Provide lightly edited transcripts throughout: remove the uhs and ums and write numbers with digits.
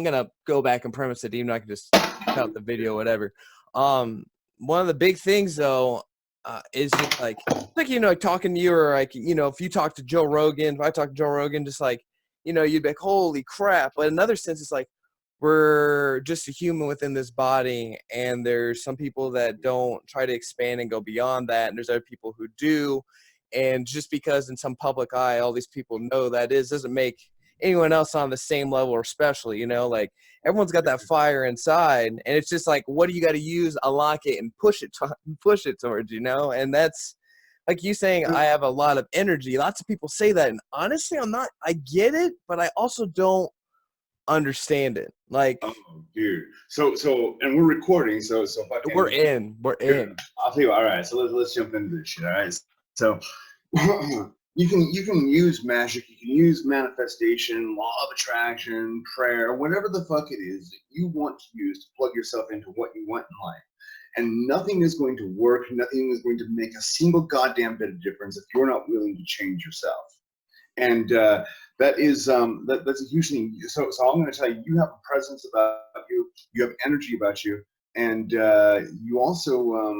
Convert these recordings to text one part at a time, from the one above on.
gonna go back and premise it, even though I can just cut the video, whatever. One of the big things though, is just like talking to you, or like, if you talk to Joe Rogan, if I talk to Joe Rogan, just like, you'd be like, holy crap. But in another sense, it's like, we're just a human within this body, and there's some people that don't try to expand and go beyond that, and there's other people who do. And just because in some public eye all these people know that doesn't make anyone else on the same level or special. Like, everyone's got that fire inside, and it's just like, what do you got to use, unlock it, and push it towards, and that's like you saying, I have a lot of energy. Lots of people say that, and honestly, I get it, but I also don't understand it. Like, oh, dude. So, and we're recording. So if I can, we're in. I'll tell you. All right. So let's jump into this shit. All right. So you can use magic. You can use manifestation, law of attraction, prayer, whatever the fuck it is that you want to use to plug yourself into what you want in life. And nothing is going to work. Nothing is going to make a single goddamn bit of difference if you're not willing to change yourself. And that is that's a huge thing. So I'm going to tell you, you have a presence about you, you have energy about you, and you also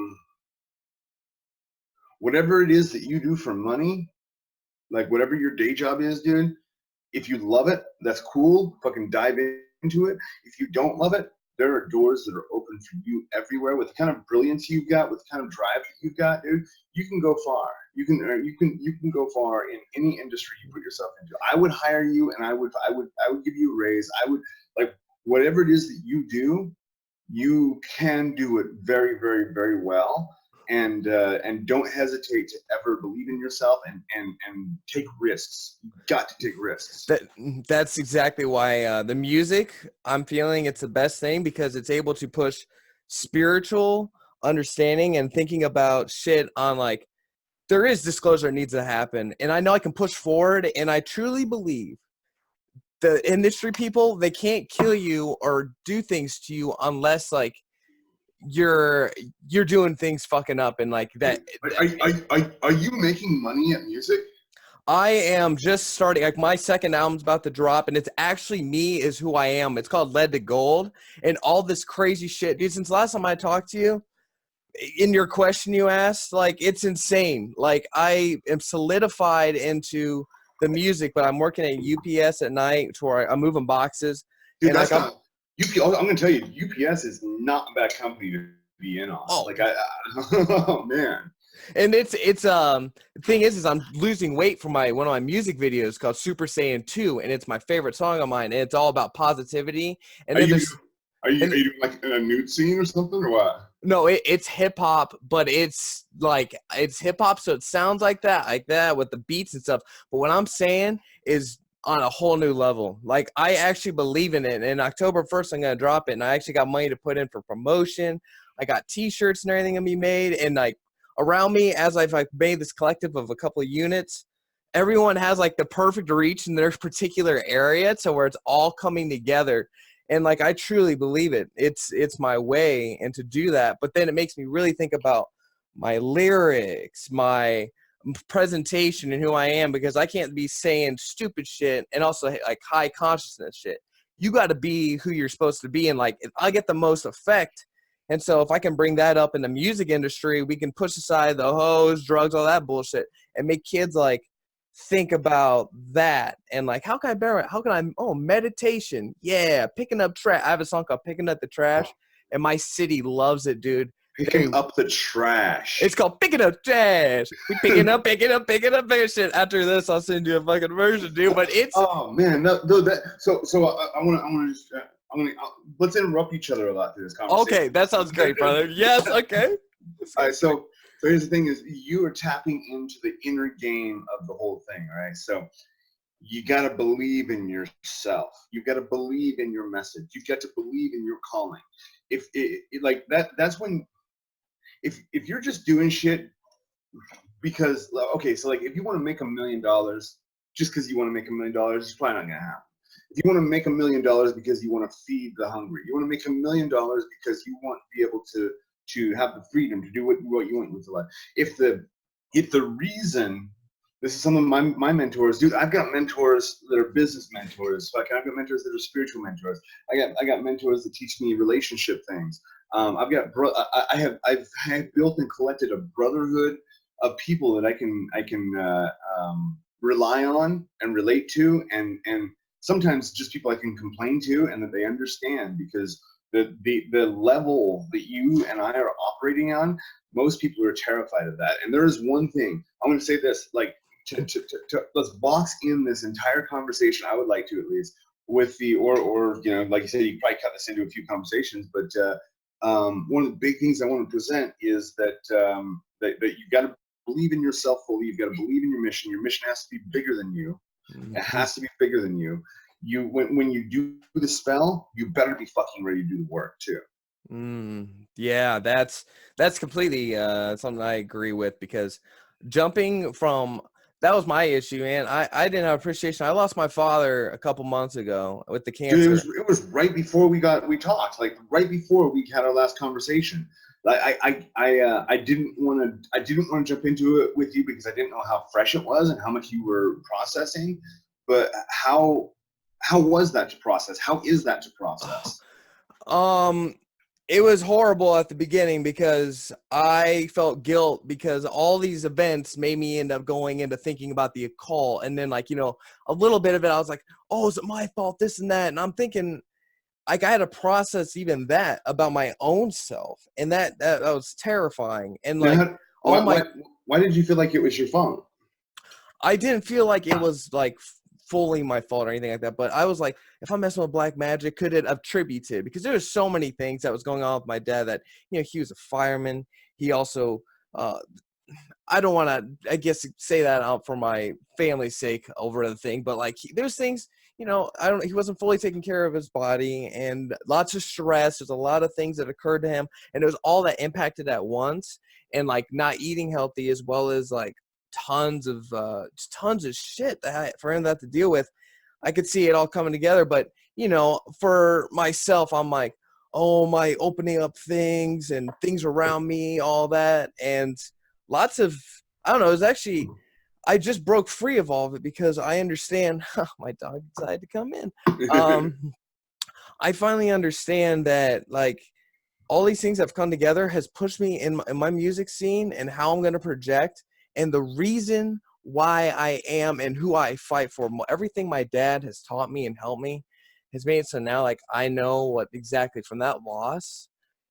whatever it is that you do for money, like whatever your day job is, dude. If you love it, that's cool. Fucking dive into it. If you don't love it, there are doors that are open for you everywhere. With the kind of brilliance you've got, with the kind of drive that you've got, dude, you can go far. You can go far in any industry you put yourself into. I would hire you, and I would give you a raise. I would, like, whatever it is that you do, you can do it very, very, very well. And don't hesitate to ever believe in yourself and take risks. You've got to take risks. That's exactly why the music, I'm feeling it's the best thing, because it's able to push spiritual understanding and thinking about shit on, like, there is disclosure that needs to happen. And I know I can push forward, and I truly believe the industry people, they can't kill you or do things to you unless, like, you're doing things fucking up, and like that. Are you making money at music? I am just starting. Like, my second album's about to drop, and it's actually me is who I am. It's called Lead to Gold, and all this crazy shit, dude. Since last time I talked to you, in your question you asked, like, it's insane. Like, I am solidified into the music, but I'm working at UPS at night, where I'm moving boxes. Dude, and that's like, not. I'm going to tell you, UPS is not a bad company to be in on. Oh. Like, oh man. And it's the thing is I'm losing weight for one of my music videos called Super Saiyan 2, and it's my favorite song of mine, and it's all about positivity. And are you like in a nude scene or something, or what? No, it's hip hop, but it's hip hop, so it sounds like that with the beats and stuff. But what I'm saying is on a whole new level. Like, I actually believe in it. And October 1st, I'm gonna drop it, and I actually got money to put in for promotion. I got T-shirts and everything gonna be made, and like, around me, as I've like made this collective of a couple of units, everyone has like the perfect reach in their particular area, to where it's all coming together. And like, I truly believe it. It's my way, and to do that. But then it makes me really think about my lyrics, my presentation, and who I am, because I can't be saying stupid shit and also like high consciousness shit. You got to be who you're supposed to be, and like, I get the most effect. And so if I can bring that up in the music industry, we can push aside the hoes, drugs, all that bullshit, and make kids like think about that. And like, how can I meditation. Yeah, picking up trash. I have a song called Picking Up the Trash, and my city loves it, dude. Picking up the trash. It's called Picking Up Trash. We picking up shit. After this, I'll send you a fucking version, dude. But it's, oh man, no, that. So I want to just. Let's interrupt each other a lot through this conversation. Okay, that sounds great, brother. Yes, okay. All right, so here's the thing: is you are tapping into the inner game of the whole thing, right? So you got to believe in yourself. You got to believe in your message. You got to believe in your calling. If like that, that's when. If you're just doing shit because, okay, so like, if you want to make $1 million just because you want to make $1 million, it's probably not gonna happen. If you want to make $1 million because you want to feed the hungry, you want to make $1 million because you want to be able to have the freedom to do what you want with your life. If the reason This is some of my mentors, dude. I've got mentors that are business mentors. I've got mentors that are spiritual mentors. I got mentors that teach me relationship things. I've got I've built and collected a brotherhood of people that I can rely on and relate to, and sometimes just people I can complain to, and that they understand, because the level that you and I are operating on, most people are terrified of that. And there is one thing I'm going to say, this, like, let's box in this entire conversation. I would like to, at least, with the or you know, like you said, you probably cut this into a few conversations, but one of the big things I want to present is that that you've got to believe in yourself fully. You've got to believe in your mission. Your mission has to be bigger than you. It has to be bigger than you. When you do the spell, you better be fucking ready to do the work too. Yeah, that's completely something I agree with, because jumping from, that was my issue, man. I didn't have appreciation. I lost my father a couple months ago with the cancer. Dude, it was right before we talked, like right before we had our last conversation. I didn't want to jump into it with you because I didn't know how fresh it was and how much you were processing. But how was that to process? How is that to process? It was horrible at the beginning because I felt guilt, because all these events made me end up going into thinking about the occult. And then, like, you know, a little bit of it, I was like, oh, is it my fault, this and that? And I'm thinking, like, I had to process even that about my own self. And that was terrifying. And like, why did you feel like it was your fault? I didn't feel like it was like fully my fault or anything like that, but I was like, if I'm messing with black magic, could it attributed? Because there was so many things that was going on with my dad that, you know, he was a fireman. He also, I don't want to, I guess, say that out for my family's sake over the thing, but like, there's things, you know, he wasn't fully taking care of his body, and lots of stress. There's a lot of things that occurred to him, and it was all that impacted at once, and like not eating healthy, as well as like tons of shit for him to have to deal with. I could see it all coming together, but you know, for myself, I'm like, oh, my opening up things and things around me, all that, and lots of, I don't know, it was actually, I just broke free of all of it because I understand. My dog decided to come in. I finally understand that, like, all these things that have come together has pushed me in my music scene and how I'm going to project, and the reason why I am and who I fight for. Everything my dad has taught me and helped me has made it so now, like, I know what exactly from that loss.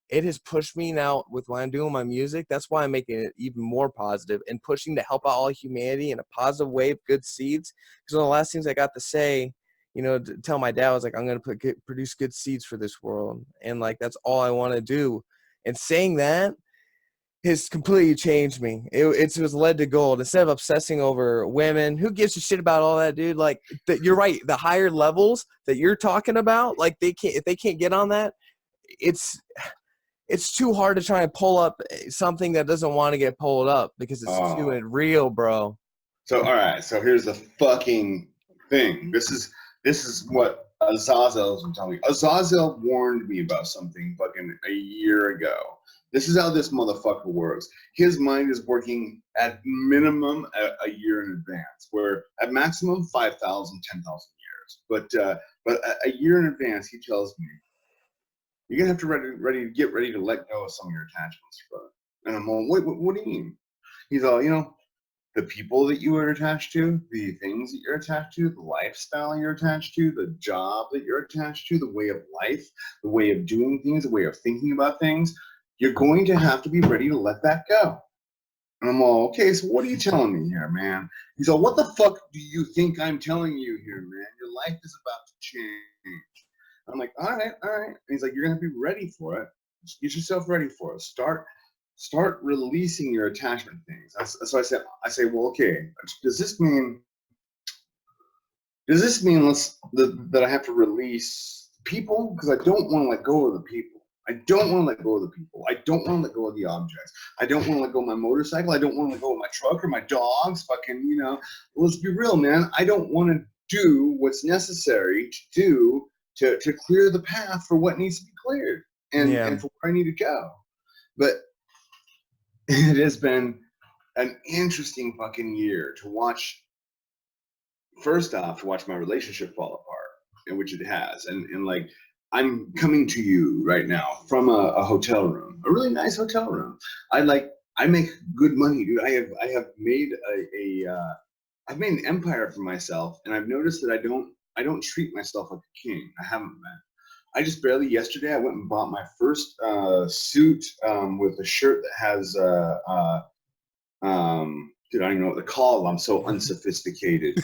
It has pushed me now with what I'm doing my music. That's why I'm making it even more positive and pushing to help out all humanity in a positive way of good seeds. Because one of the last things I got to say, you know, to tell my dad was like, I'm going to produce good seeds for this world. And like, that's all I want to do. And saying that has completely changed me. It was led to gold. Instead of obsessing over women, who gives a shit about all that, dude? Like, you're right. The higher levels that you're talking about, like, if they can't get on that, it's too hard to try and pull up something that doesn't want to get pulled up because it's too real, bro. So, all right. So here's the fucking thing. This is what Azazel's been telling me. Azazel warned me about something fucking a year ago. This is how this motherfucker works. His mind is working at minimum a year in advance, where at maximum 5,000, 10,000 years. But a year in advance, he tells me, you're gonna have to get ready to let go of some of your attachments, brother. And I'm all, what do you mean? He's all, you know, the people that you are attached to, the things that you're attached to, the lifestyle you're attached to, the job that you're attached to, the way of life, the way of doing things, the way of thinking about things, you're going to have to be ready to let that go. And I'm all, okay, so what are you telling me here, man? He's all, what the fuck do you think I'm telling you here, man? Your life is about to change. I'm like, all right. And he's like, you're gonna be ready for it. Just get yourself ready for it. Start releasing your attachment things. So I say, well, okay, does this mean that I have to release people? Because I don't want to let go of the people. I don't want to let go of the people. I don't want to let go of the objects. I don't want to let go of my motorcycle. I don't want to let go of my truck or my dogs. Fucking, you know, let's be real, man. I don't want to do what's necessary to do to clear the path for what needs to be cleared and for where I need to go. But it has been an interesting fucking year to watch. First off, to watch my relationship fall apart, in which it has, and like I'm coming to you right now from a hotel room, a really nice hotel room. I make good money, dude. I have made I've made an empire for myself, and I've noticed that I don't treat myself like a king. I haven't, man. I just barely yesterday I went and bought my first suit with a shirt that has dude, I don't even know what to call them. I'm so unsophisticated.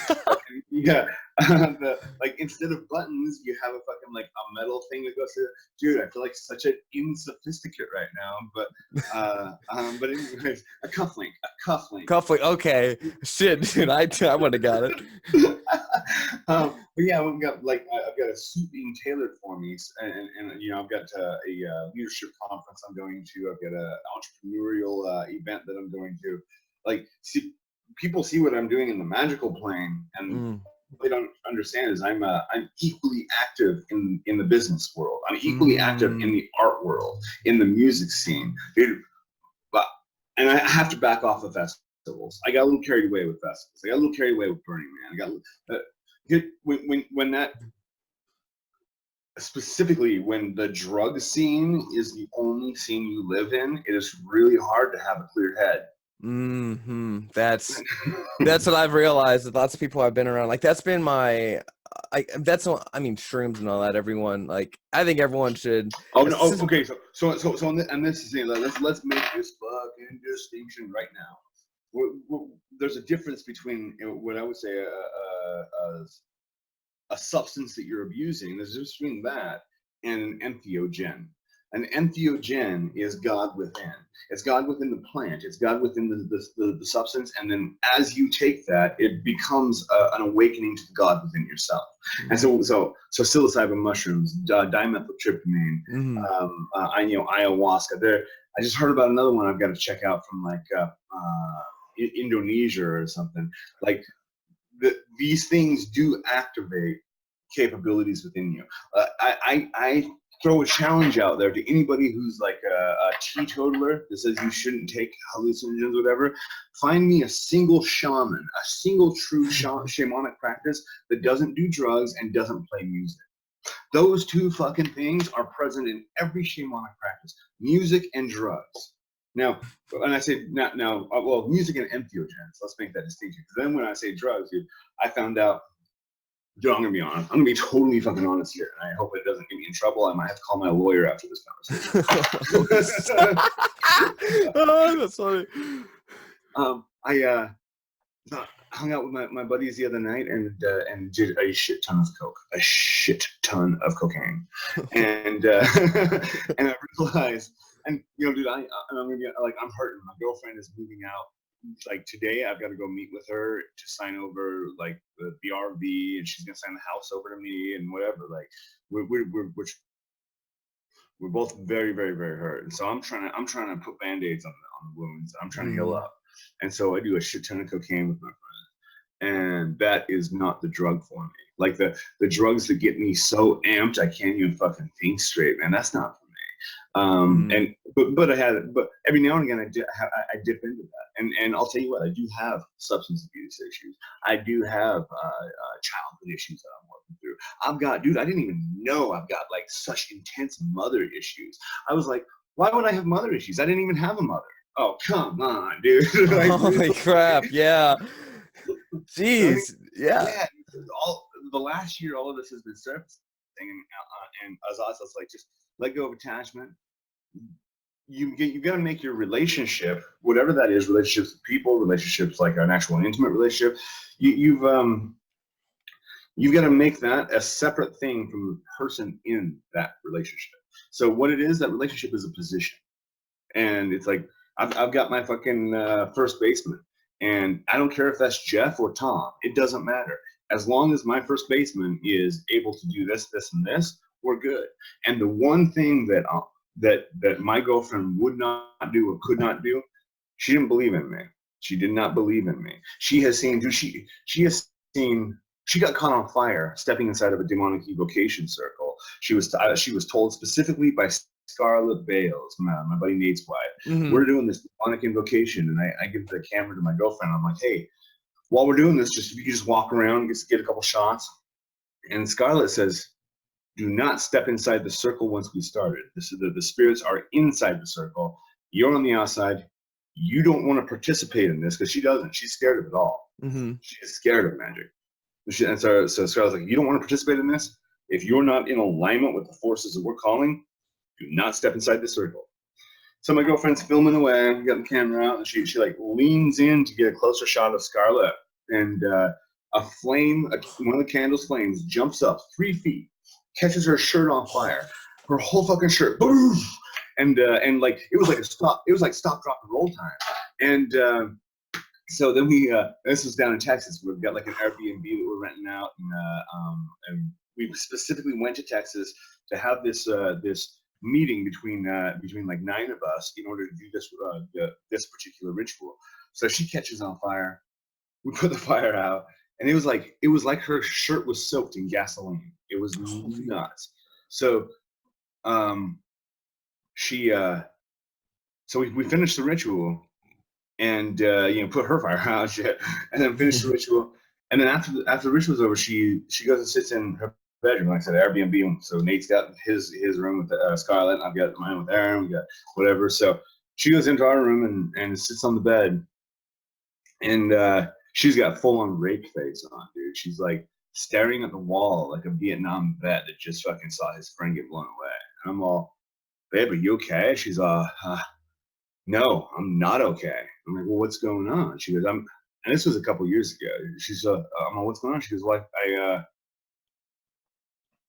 Yeah, like instead of buttons, you have a fucking like a metal thing that goes to. Dude, I feel like such an insophisticate right now. But anyways, a cufflink, Cufflink. Okay. Shit, dude. I would have got it. But yeah, I've got a suit being tailored for me, and you know I've got a leadership conference I'm going to. I've got an entrepreneurial event that I'm going to. Like, people see what I'm doing in the magical plane, and what they don't understand is I'm equally active in the business world. I'm equally active in the art world, in the music scene, dude. But and I have to back off of festivals. I got a little carried away with festivals. I got a little carried away with Burning Man. I got when that specifically when the drug scene is the only scene you live in, it is really hard to have a clear head. That's what I've realized with lots of people I've been around. Like that's been my I mean shrooms and all that. Everyone like I think everyone should. Oh no! Oh, okay, so on this is let's make this fucking distinction right now. There's a difference between what I would say a substance that you're abusing. There's a difference between that and an entheogen. An entheogen is God within. It's God within the plant. It's God within the substance. And then as you take that, it becomes an awakening to the God within yourself. And so psilocybin mushrooms, dimethyltryptamine, ayahuasca. I just heard about another one I've got to check out from like Indonesia or something. Like these things do activate capabilities within you. I throw a challenge out there to anybody who's like a teetotaler that says you shouldn't take hallucinogens or whatever. Find me a single shaman, a single true shamanic practice that doesn't do drugs and doesn't play music. Those two fucking things are present in every shamanic practice, music and drugs. Now, and I say now, well, music and entheogens, let's make that distinction. Because then when I say drugs, dude, I found out, dude, I'm gonna be honest. I'm gonna be totally fucking honest here, and I hope it doesn't get me in trouble. I might have to call my lawyer after this conversation. Oh, that's funny. I hung out with my buddies the other night and did a shit ton of cocaine, and and I realized, and you know, dude, I'm gonna be like, I'm hurting. My girlfriend is moving out. Like today, I've got to go meet with her to sign over like the RV, and she's gonna sign the house over to me and whatever. Like we're both very, very, very hurt, and so I'm trying to put band-aids on the wounds. I'm trying to heal up, and so I do a shit ton of cocaine with my friend, and that is not the drug for me. Like the drugs that get me so amped I can't even fucking think straight, man. That's not for me. And but every now and again I dip into that, and I'll tell you what, I do have substance abuse issues. I do have childhood issues that I'm working through. I've got, dude, I didn't even know I've got like such intense mother issues. I was like, why would I have mother issues? I didn't even have a mother. Oh, come on, dude. Like, holy crap, yeah. Jeez, yeah. All the last year, all of this has been surfacing, and as I was like, just let go of attachment. You got to make your relationship, whatever that is, relationships with people, relationships like an actual intimate relationship. You've got to make that a separate thing from the person in that relationship. So what it is, that relationship is a position, and it's like I've got my fucking first baseman, and I don't care if that's Jeff or Tom. It doesn't matter. As long as my first baseman is able to do this, this, and this, we're good. And the one thing that my girlfriend would not do or could not do, she didn't believe in me. She did not believe in me. She has seen, she got caught on fire stepping inside of a demonic evocation circle. She was told specifically by Scarlet Bales, my buddy Nate's wife. Mm-hmm. We're doing this demonic invocation, and I give the camera to my girlfriend. I'm like, hey, while we're doing this, if you just walk around, get a couple shots. And Scarlet says, do not step inside the circle once we started. The spirits are inside the circle. You're on the outside. You don't want to participate in this, because she doesn't. She's scared of it all. Mm-hmm. She's scared of magic. And so Scarlet's like, you don't want to participate in this? If you're not in alignment with the forces that we're calling, do not step inside the circle. So my girlfriend's filming away, got the camera out, and she like leans in to get a closer shot of Scarlet. And a flame, one of the candle's flames, jumps up 3 feet, catches her shirt on fire. Her whole fucking shirt, boom! And like it was like stop, drop, and roll time. And so then this was down in Texas. We've got like an Airbnb that we're renting out, and we specifically went to Texas to have this meeting between like 9 of us in order to do this particular ritual. So she catches on fire. We put the fire out, and it was like her shirt was soaked in gasoline. It was nuts. So so we finished the ritual, and put her fire out, shit, and then finished the ritual. And then after the ritual's over, she goes and sits in her bedroom. Like I said, Airbnb. So Nate's got his room with Scarlett. I've got mine with Aaron. We got whatever. So she goes into our room and sits on the bed, and she's got full on rape face on, dude. She's like staring at the wall like a Vietnam vet that just fucking saw his friend get blown away. And I'm all, babe, are you okay? She's no, I'm not okay. I'm like, well, what's going on? She goes, and this was a couple years ago. She's I'm like, what's going on? She goes, well,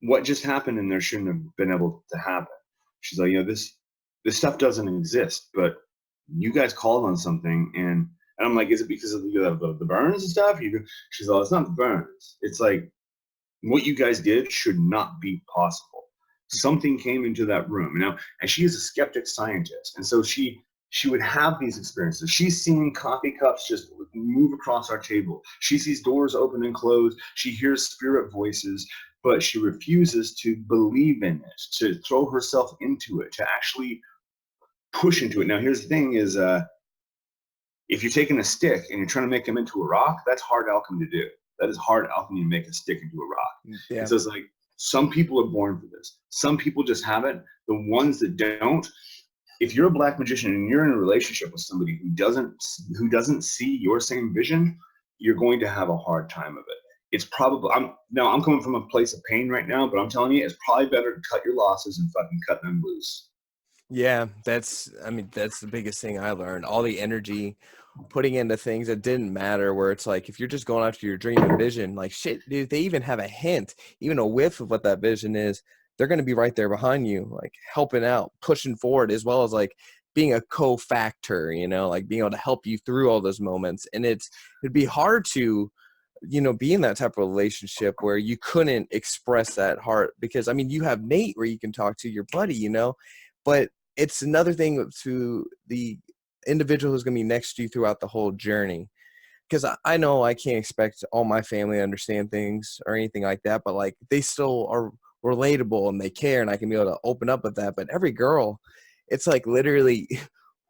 what just happened in there shouldn't have been able to happen. She's like, this stuff doesn't exist, but you guys called on something, and I'm like, is it because of the burns and stuff? She's like, it's not the burns. It's like, what you guys did should not be possible. Something came into that room. Now, and she is a skeptic scientist, and so she would have these experiences. She's seeing coffee cups just move across our table. She sees doors open and close. She hears spirit voices, but she refuses to believe in it, to throw herself into it, to actually push into it. Now, here's the thing is, if you're taking a stick and you're trying to make them into a rock, that's hard alchemy to do. That is hard alchemy to make a stick into a rock. Yeah. And so it's like, some people are born for this. Some people just have it. The ones that don't, if you're a black magician and you're in a relationship with somebody who doesn't see your same vision, you're going to have a hard time of it. It's probably, I'm coming from a place of pain right now, but I'm telling you, it's probably better to cut your losses and fucking cut them loose. Yeah, that's the biggest thing I learned. All the energy putting into things that didn't matter, where it's like, if you're just going after your dream and vision, like shit, dude, they even have a hint, even a whiff of what that vision is, they're going to be right there behind you, like helping out, pushing forward, as well as like being a co-factor, like being able to help you through all those moments. And it'd be hard to, be in that type of relationship where you couldn't express that heart, because you have Nate where you can talk to your buddy, but it's another thing to the individual who's going to be next to you throughout the whole journey. Because I know I can't expect all my family to understand things or anything like that, but like they still are relatable and they care, and I can be able to open up with that. But every girl, it's like literally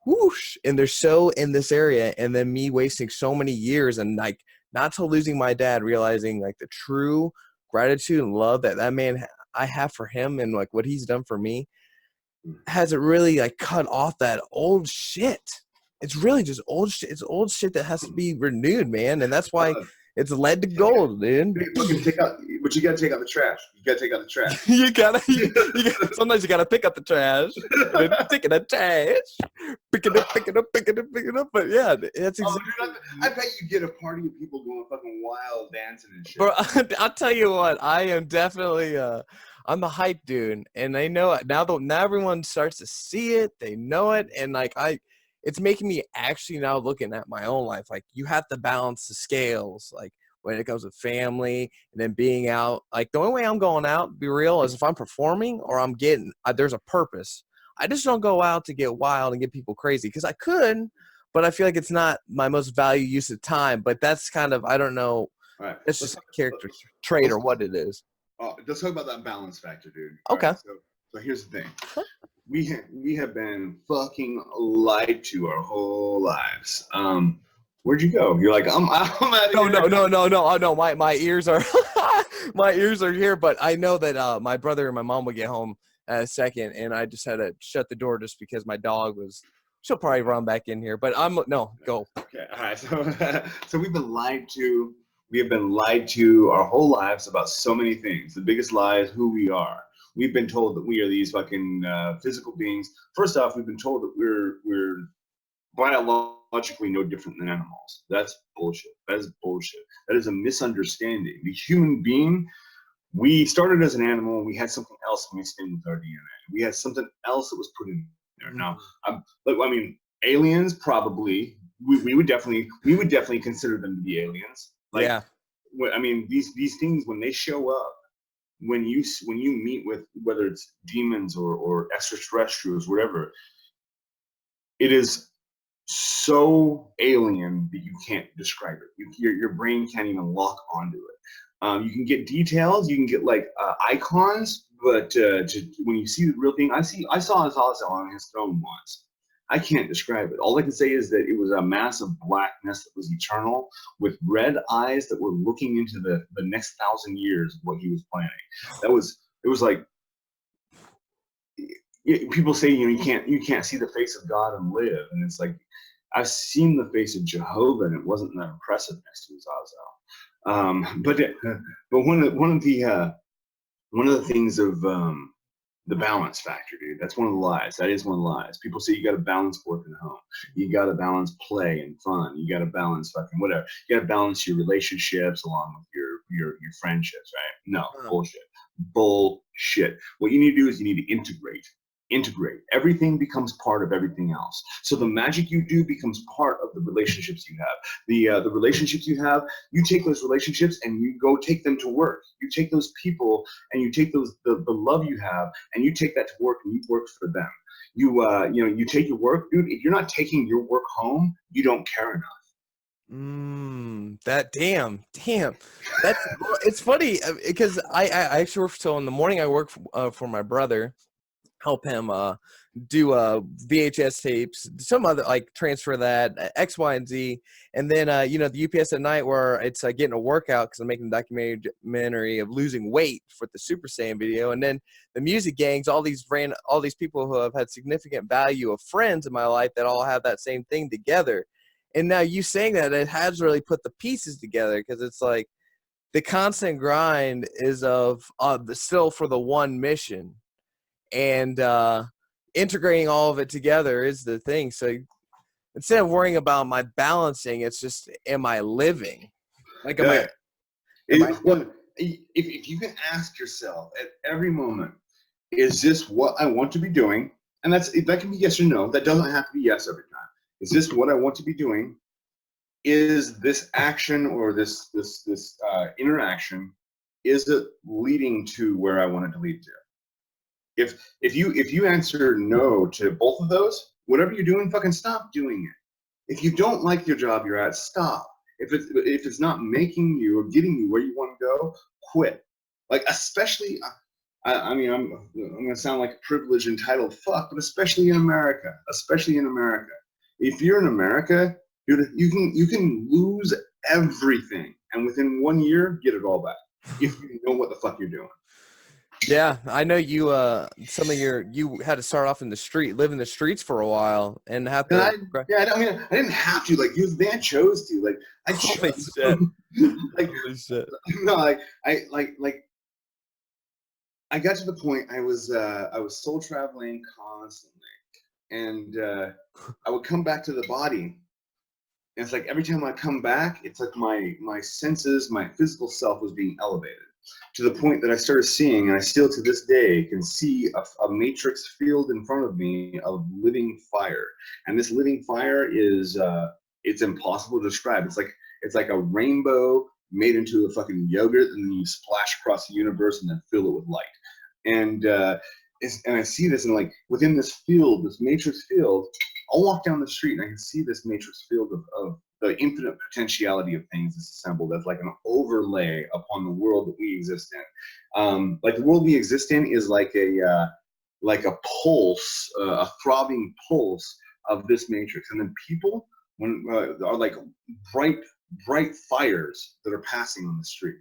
whoosh, and they're so in this area, and then me wasting so many years, and like not till losing my dad, realizing like the true gratitude and love that man, I have for him, and like what he's done for me, hasn't really like cut off that old shit. It's really just old shit. It's old shit that has to be renewed, man. And that's why it's lead to gold, dude. But you gotta take out the trash. You gotta take out the trash. you gotta sometimes you gotta pick up the trash. Taking the trash. Pick it up. But yeah, that's exactly. I bet you get a party of people going fucking wild, dancing and shit. Bro, I'll tell you what, I am definitely I'm the hype dude, and they know it now. Now everyone starts to see it, they know it, and like it's making me actually now looking at my own life. Like, you have to balance the scales, like when it comes to family and then being out. Like, the only way I'm going out, to be real, is if I'm performing or I'm getting there's a purpose. I just don't go out to get wild and get people crazy, because I could, but I feel like it's not my most value use of time. But that's kind of, I don't know. Right. It's just a character trait or what it is. Let's talk about that balance factor, dude. Okay. Right, so here's the thing. we have been fucking lied to our whole lives. Where'd you go? You're like, I'm out of No, here. no, no, no, no. Oh, no, my ears are my ears are here. But I know that my brother and my mom would get home in a second, and I just had to shut the door just because my dog was. She'll probably run back in here, but go. Okay, all right. So we've been lied to. We have been lied to our whole lives about so many things. The biggest lie is who we are. We've been told that we are these fucking physical beings. First off, we've been told that we're biologically no different than animals. That's bullshit. That is bullshit. That is a misunderstanding. The human being, we started as an animal and we had something else mixed in with our DNA. We had something else that was put in there. Now, look, I mean, aliens probably, we would definitely consider them to be aliens. Like, Yeah. I mean, these things, when they show up, when you meet with, whether it's demons or extraterrestrials, whatever, it is so alien that you can't describe it. Your brain can't even lock onto it. You can get details, you can get like icons, but when you see the real thing, I saw Azazel on his throne once. I can't describe it. All I can say is that it was a mass of blackness that was eternal, with red eyes that were looking into the next 1,000 years of what he was planning. It was like, people say, you can't see the face of God and live, and it's like, I've seen the face of Jehovah, and it wasn't that impressive next to Zazel. But one of the things of the balance factor, dude. That's one of the lies. That is one of the lies. People say you got to balance work and home. You got to balance play and fun. You got to balance fucking whatever. You got to balance your relationships along with your friendships, right? No, bullshit. Bullshit. What you need to do is you need to integrate. Everything becomes part of everything else. So the magic you do becomes part of the relationships you have. The relationships you have, you take those relationships and you go take them to work. You take those people and you take the love you have and you take that to work and you work for them. You take your work, dude. If you're not taking your work home, you don't care enough. That damn. That's it's funny because I actually work. So in the morning I work for my brother. Help him do VHS tapes, some other like transfer that X, Y, and Z, and then the UPS at night where it's getting a workout because I'm making a documentary of losing weight for the Super Saiyan video, and then the music gangs, all these people who have had significant value of friends in my life that all have that same thing together, and now you saying that it has really put the pieces together because it's like the constant grind is of still for the one mission. And integrating all of it together is the thing. So instead of worrying about my balancing, it's just, am I living? Like, Well, if you can ask yourself at every moment, is this what I want to be doing? And that can be yes or no. That doesn't have to be yes every time. Is this what I want to be doing? Is this action or this interaction, is it leading to where I want it to lead to? If you answer no to both of those, whatever you're doing, fucking stop doing it. If you don't like your job you're at, stop. If it's not making you or getting you where you want to go, quit. Like, especially, I mean, I'm gonna sound like a privileged entitled fuck, but especially in America. If you're in America, dude, you can lose everything and within 1 year get it all back if you know what the fuck you're doing. yeah, I know you. You had to start off in the street, live in the streets for a while, and have to. I mean, I didn't have to. Like, the band chose to. Like, I Holy chose. shit! Like, Holy shit! No, I got to the point I was soul traveling constantly, and I would come back to the body, and it's like every time I come back, it's like my senses, my physical self was being elevated to the point that I started seeing, and I still to this day can see a matrix field in front of me of living fire. And this living fire is it's impossible to describe. It's like a rainbow made into a fucking yogurt, and then you splash across the universe and then fill it with light. And I see this, and like within this field, this matrix field, I'll walk down the street and I can see this matrix field of the infinite potentiality of things is assembled as like an overlay upon the world that we exist in. Like the world we exist in is like like a pulse, a throbbing pulse of this matrix. And then people are like bright fires that are passing on the street.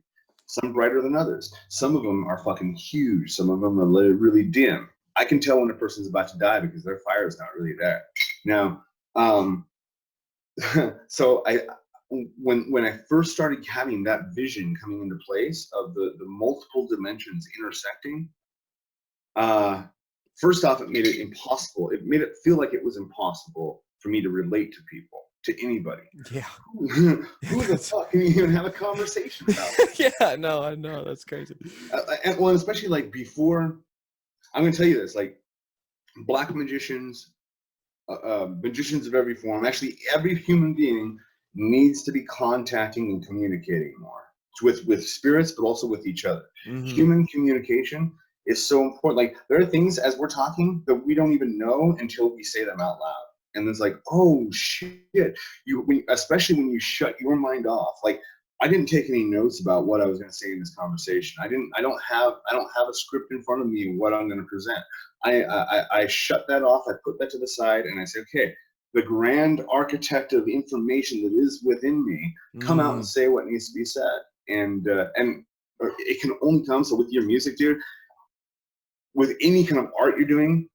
Some brighter than others. Some of them are fucking huge. Some of them are really dim. I can tell when a person's about to die because their fire is not really there. Now, so when I first started having that vision coming into place of the multiple dimensions intersecting, first off, it made it impossible. It made it feel like it was impossible for me to relate to people, to anybody. Yeah. Who the fuck can you even have a conversation about? Yeah, no, I know, that's crazy. And well, especially like before, I'm gonna tell you this, like black magicians, magicians of every form, actually every human being needs to be contacting and communicating more with spirits, but also with each other. Mm-hmm. Human communication is so important. Like there are things as we're talking that we don't even know until we say them out loud. And it's like, oh shit, especially when you shut your mind off. Like I didn't take any notes about what I was going to say in this conversation. I don't have a script in front of me of what I'm going to present. I shut that off. I put that to the side and I say, okay, the grand architect of information that is within me, come out and say what needs to be said. And it can only come. So with your music, dude, with any kind of art you're doing,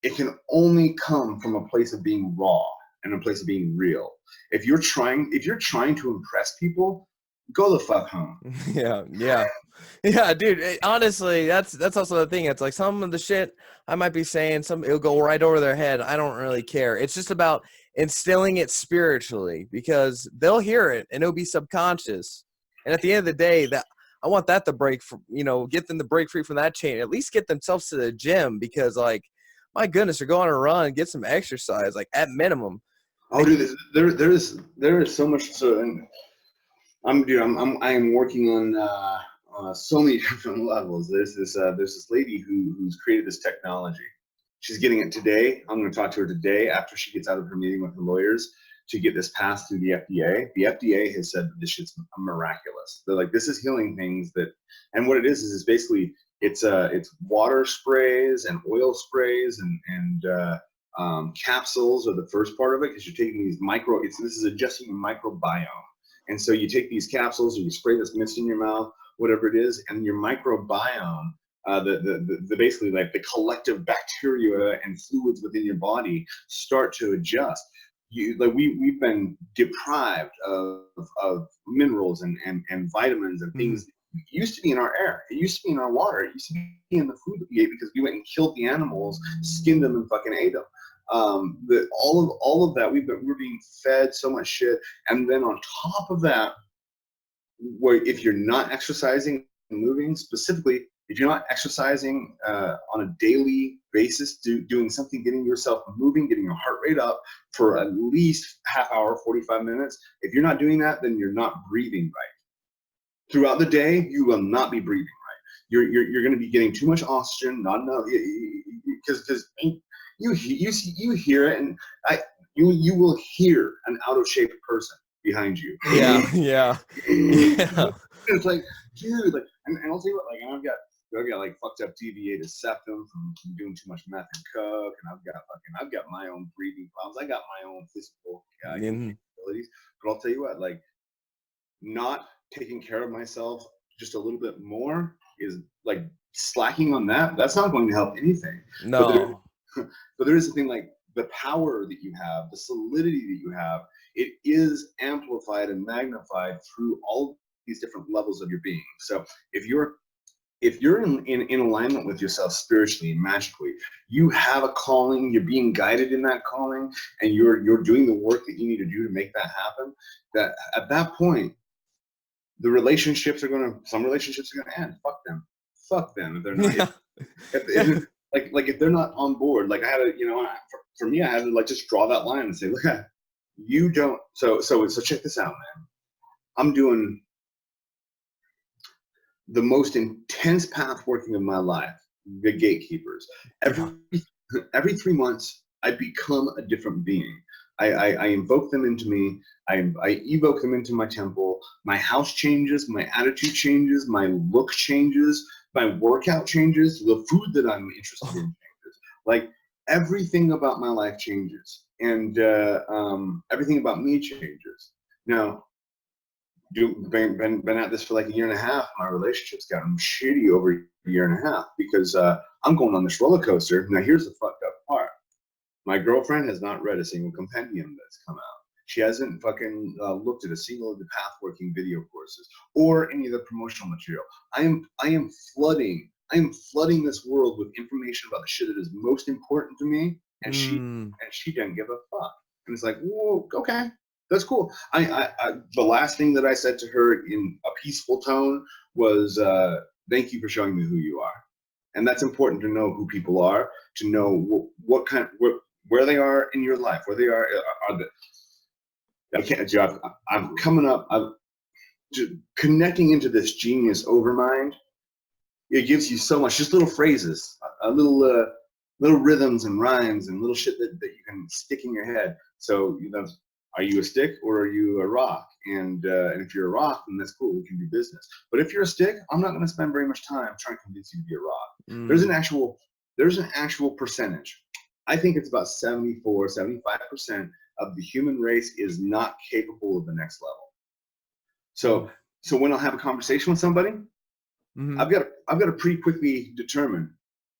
it can only come from a place of being raw and a place of being real. If you're trying to impress people, go the fuck home. Yeah, dude. Honestly, that's also the thing. It's like some of the shit I might be saying, it'll go right over their head. I don't really care. It's just about instilling it spiritually because they'll hear it and it'll be subconscious. And at the end of the day, that I want that to break from, get them to break free from that chain. At least get themselves to the gym because, like, my goodness, they're going on a run, get some exercise, like at minimum. Oh, dude, there is so much. So, and I am working on so many different levels. There's this lady who's created this technology. She's getting it today. I'm going to talk to her today after she gets out of her meeting with her lawyers to get this passed through the FDA. The FDA has said that this shit's miraculous. They're like, this is healing things that, and what it is basically it's water sprays and oil sprays and capsules are the first part of it because you're taking these this is adjusting your microbiome. And so you take these capsules or you spray this mist in your mouth, whatever it is, and your microbiome, the basically like the collective bacteria and fluids within your body start to adjust. We've been deprived of minerals and vitamins and things that used to be in our air. It used to be in our water. It used to be in the food that we ate because we went and killed the animals, skinned them, and fucking ate them. All of that we're being fed so much shit, and then on top of that, if you're not exercising and moving, specifically if you're not exercising on a daily basis, doing something, getting yourself moving, getting your heart rate up for at least half hour, 45 minutes, if you're not doing that, then you're not breathing right. Throughout the day, you will not be breathing right. You're going to be getting too much oxygen, not enough, because you hear it, and you will hear an out of shape person behind you. Yeah. It's like, dude, like, and I'll tell you what, like, I've got like fucked up deviated septum from doing too much meth and coke, and I've got my own breathing problems. I got my own physical capabilities, but I'll tell you what, like, not taking care of myself just a little bit more is like slacking on that. That's not going to help anything. No. But there is a thing like the power that you have, the solidity that you have, it is amplified and magnified through all these different levels of your being. So if you're in alignment with yourself spiritually and magically, you have a calling, you're being guided in that calling, and you're doing the work that you need to do to make that happen, that at that point, some relationships are gonna end. Fuck them if they're not. If they're not on board, like I had to, for me, I had to like just draw that line and say, look, you don't. So check this out, man. I'm doing the most intense path working of my life. The gatekeepers. Every 3 months, I become a different being. I invoke them into me. I evoke them into my temple. My house changes. My attitude changes. My look changes. My workout changes. The food that I'm interested in. Like everything about my life changes, and everything about me changes. Now, been at this for like a year and a half. My relationship's gotten shitty over a year and a half because I'm going on this roller coaster. Now, here's the fucked up part. My girlfriend has not read a single compendium that's come out. She hasn't fucking looked at a single of the pathworking video courses or any of the promotional material. I am flooding this world with information about the shit that is most important to me, and she didn't give a fuck. And it's like, whoa, okay, that's cool. The last thing that I said to her in a peaceful tone was, "Thank you for showing me who you are." And that's important to know who people are, to know where they are in your life, where they are the. I can't, Jeff. I'm coming up. I'm connecting into this genius overmind. It gives you so much, just little phrases, little rhythms and rhymes and little shit that you can stick in your head. So, are you a stick or are you a rock? And if you're a rock, then that's cool. We can do business. But if you're a stick, I'm not going to spend very much time trying to convince you to be a rock. There's an actual percentage. I think it's about 74, 75% of the human race is not capable of the next level. So when I'll have a conversation with somebody, I've got to pretty quickly determine,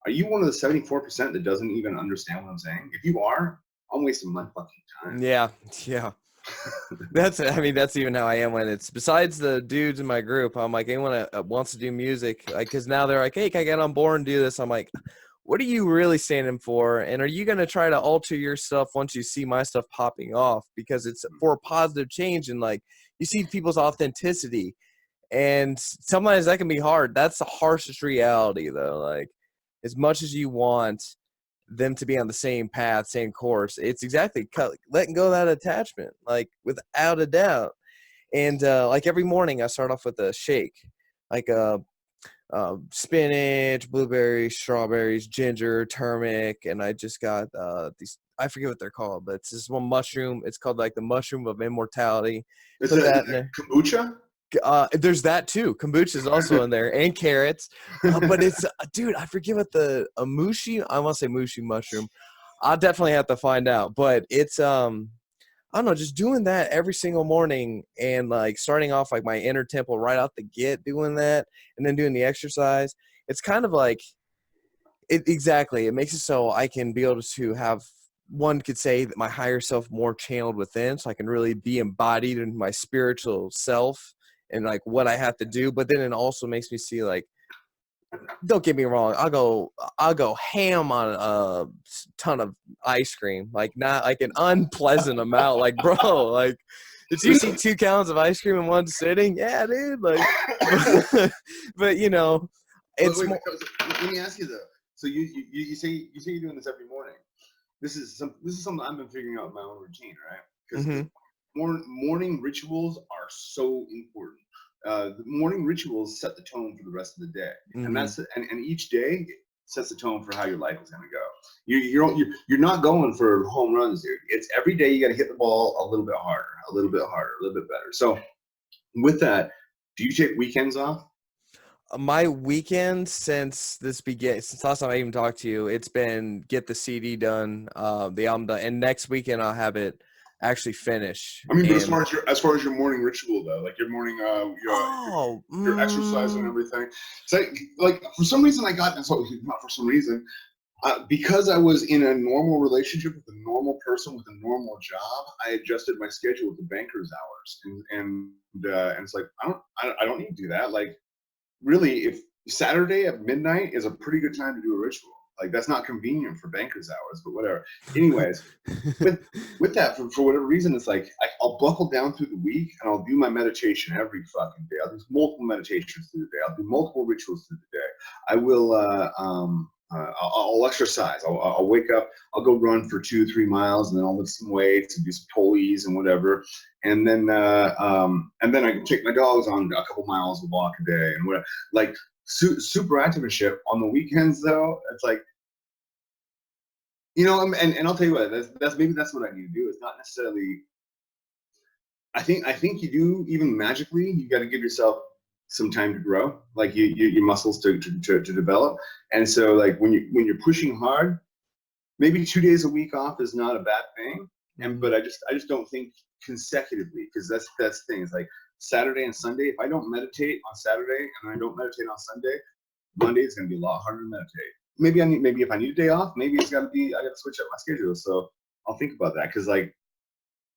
are you one of the 74% that doesn't even understand what I'm saying? If you are, I'm wasting my fucking time. Yeah. That's even how I am when it's besides the dudes in my group. I'm like, anyone that wants to do music, like, because now they're like, hey, can I get on board and do this? I'm like, what are you really standing for? And are you going to try to alter your stuff once you see my stuff popping off? Because it's for a positive change, and like you see people's authenticity, and sometimes that can be hard. That's the harshest reality, though. Like, as much as you want them to be on the same path, same course, it's exactly letting go of that attachment, like without a doubt. And like every morning I start off with a shake, like spinach, blueberries, strawberries, ginger, turmeric, and I just got these, I forget what they're called, but it's this one mushroom. It's called like the mushroom of immortality. Is it kombucha? There's that too. Kombucha is also in there, and carrots. But it's, dude, I forget what the mushi. I want to say mushi mushroom. I'll definitely have to find out. But it's I don't know, just doing that every single morning, and like starting off like my inner temple right out the gate, doing that, and then doing the exercise. It's kind of like exactly. It makes it so I can be able to have, one could say that my higher self more channeled within, so I can really be embodied in my spiritual self and like what I have to do. But then it also makes me see, like, don't get me wrong, I'll go ham on a ton of ice cream, like not like an unpleasant amount. Like, bro, like, did you see 2 gallons of ice cream in one sitting? Yeah, dude. Like, but it's wait, let me ask you though. So you say you're doing this every morning. This is something I've been figuring out in my own routine, right? Because morning rituals are so important. The morning rituals set the tone for the rest of the day, and and each day sets the tone for how your life is going to go. You're not going for home runs, dude. It's every day you got to hit the ball a little bit harder, a little bit harder, a little bit better. So with that, do you take weekends off? My weekend since last time I even talked to you, it's been get the CD done, the album done, and next weekend I'll have it actually finished. I mean, but as far as your morning ritual though, like your morning, your exercise and everything. So, like, for some reason I got, and so not for some reason, because I was in a normal relationship with a normal person with a normal job, I adjusted my schedule with the banker's hours, and it's like I don't need to do that. Like, really, if Saturday at midnight is a pretty good time to do a ritual. Like, that's not convenient for banker's hours, but whatever. Anyways, with that, for whatever reason, it's like I'll buckle down through the week and I'll do my meditation every fucking day. I'll do multiple meditations through the day. I'll do multiple rituals through the day. I will. I'll exercise. I'll wake up. I'll go run for 2-3 miles, and then I'll lift some weights and do some pulleys and whatever. And then I can take my dogs on a couple miles of walk a day and whatever. Like, super active and shit. On the weekends though, it's like, and I'll tell you what, that's what I need to do. It's not necessarily. I think you do, even magically, you got to give yourself some time to grow, like your muscles to develop. And so, like, when you're pushing hard, maybe 2 days a week off is not a bad thing. Mhm. But I just don't think consecutively, because that's the thing. It's like Saturday and Sunday. If I don't meditate on Saturday and I don't meditate on Sunday, Monday is going to be a lot harder to meditate. Maybe if I need a day off, maybe I got to switch up my schedule. So I'll think about that, because like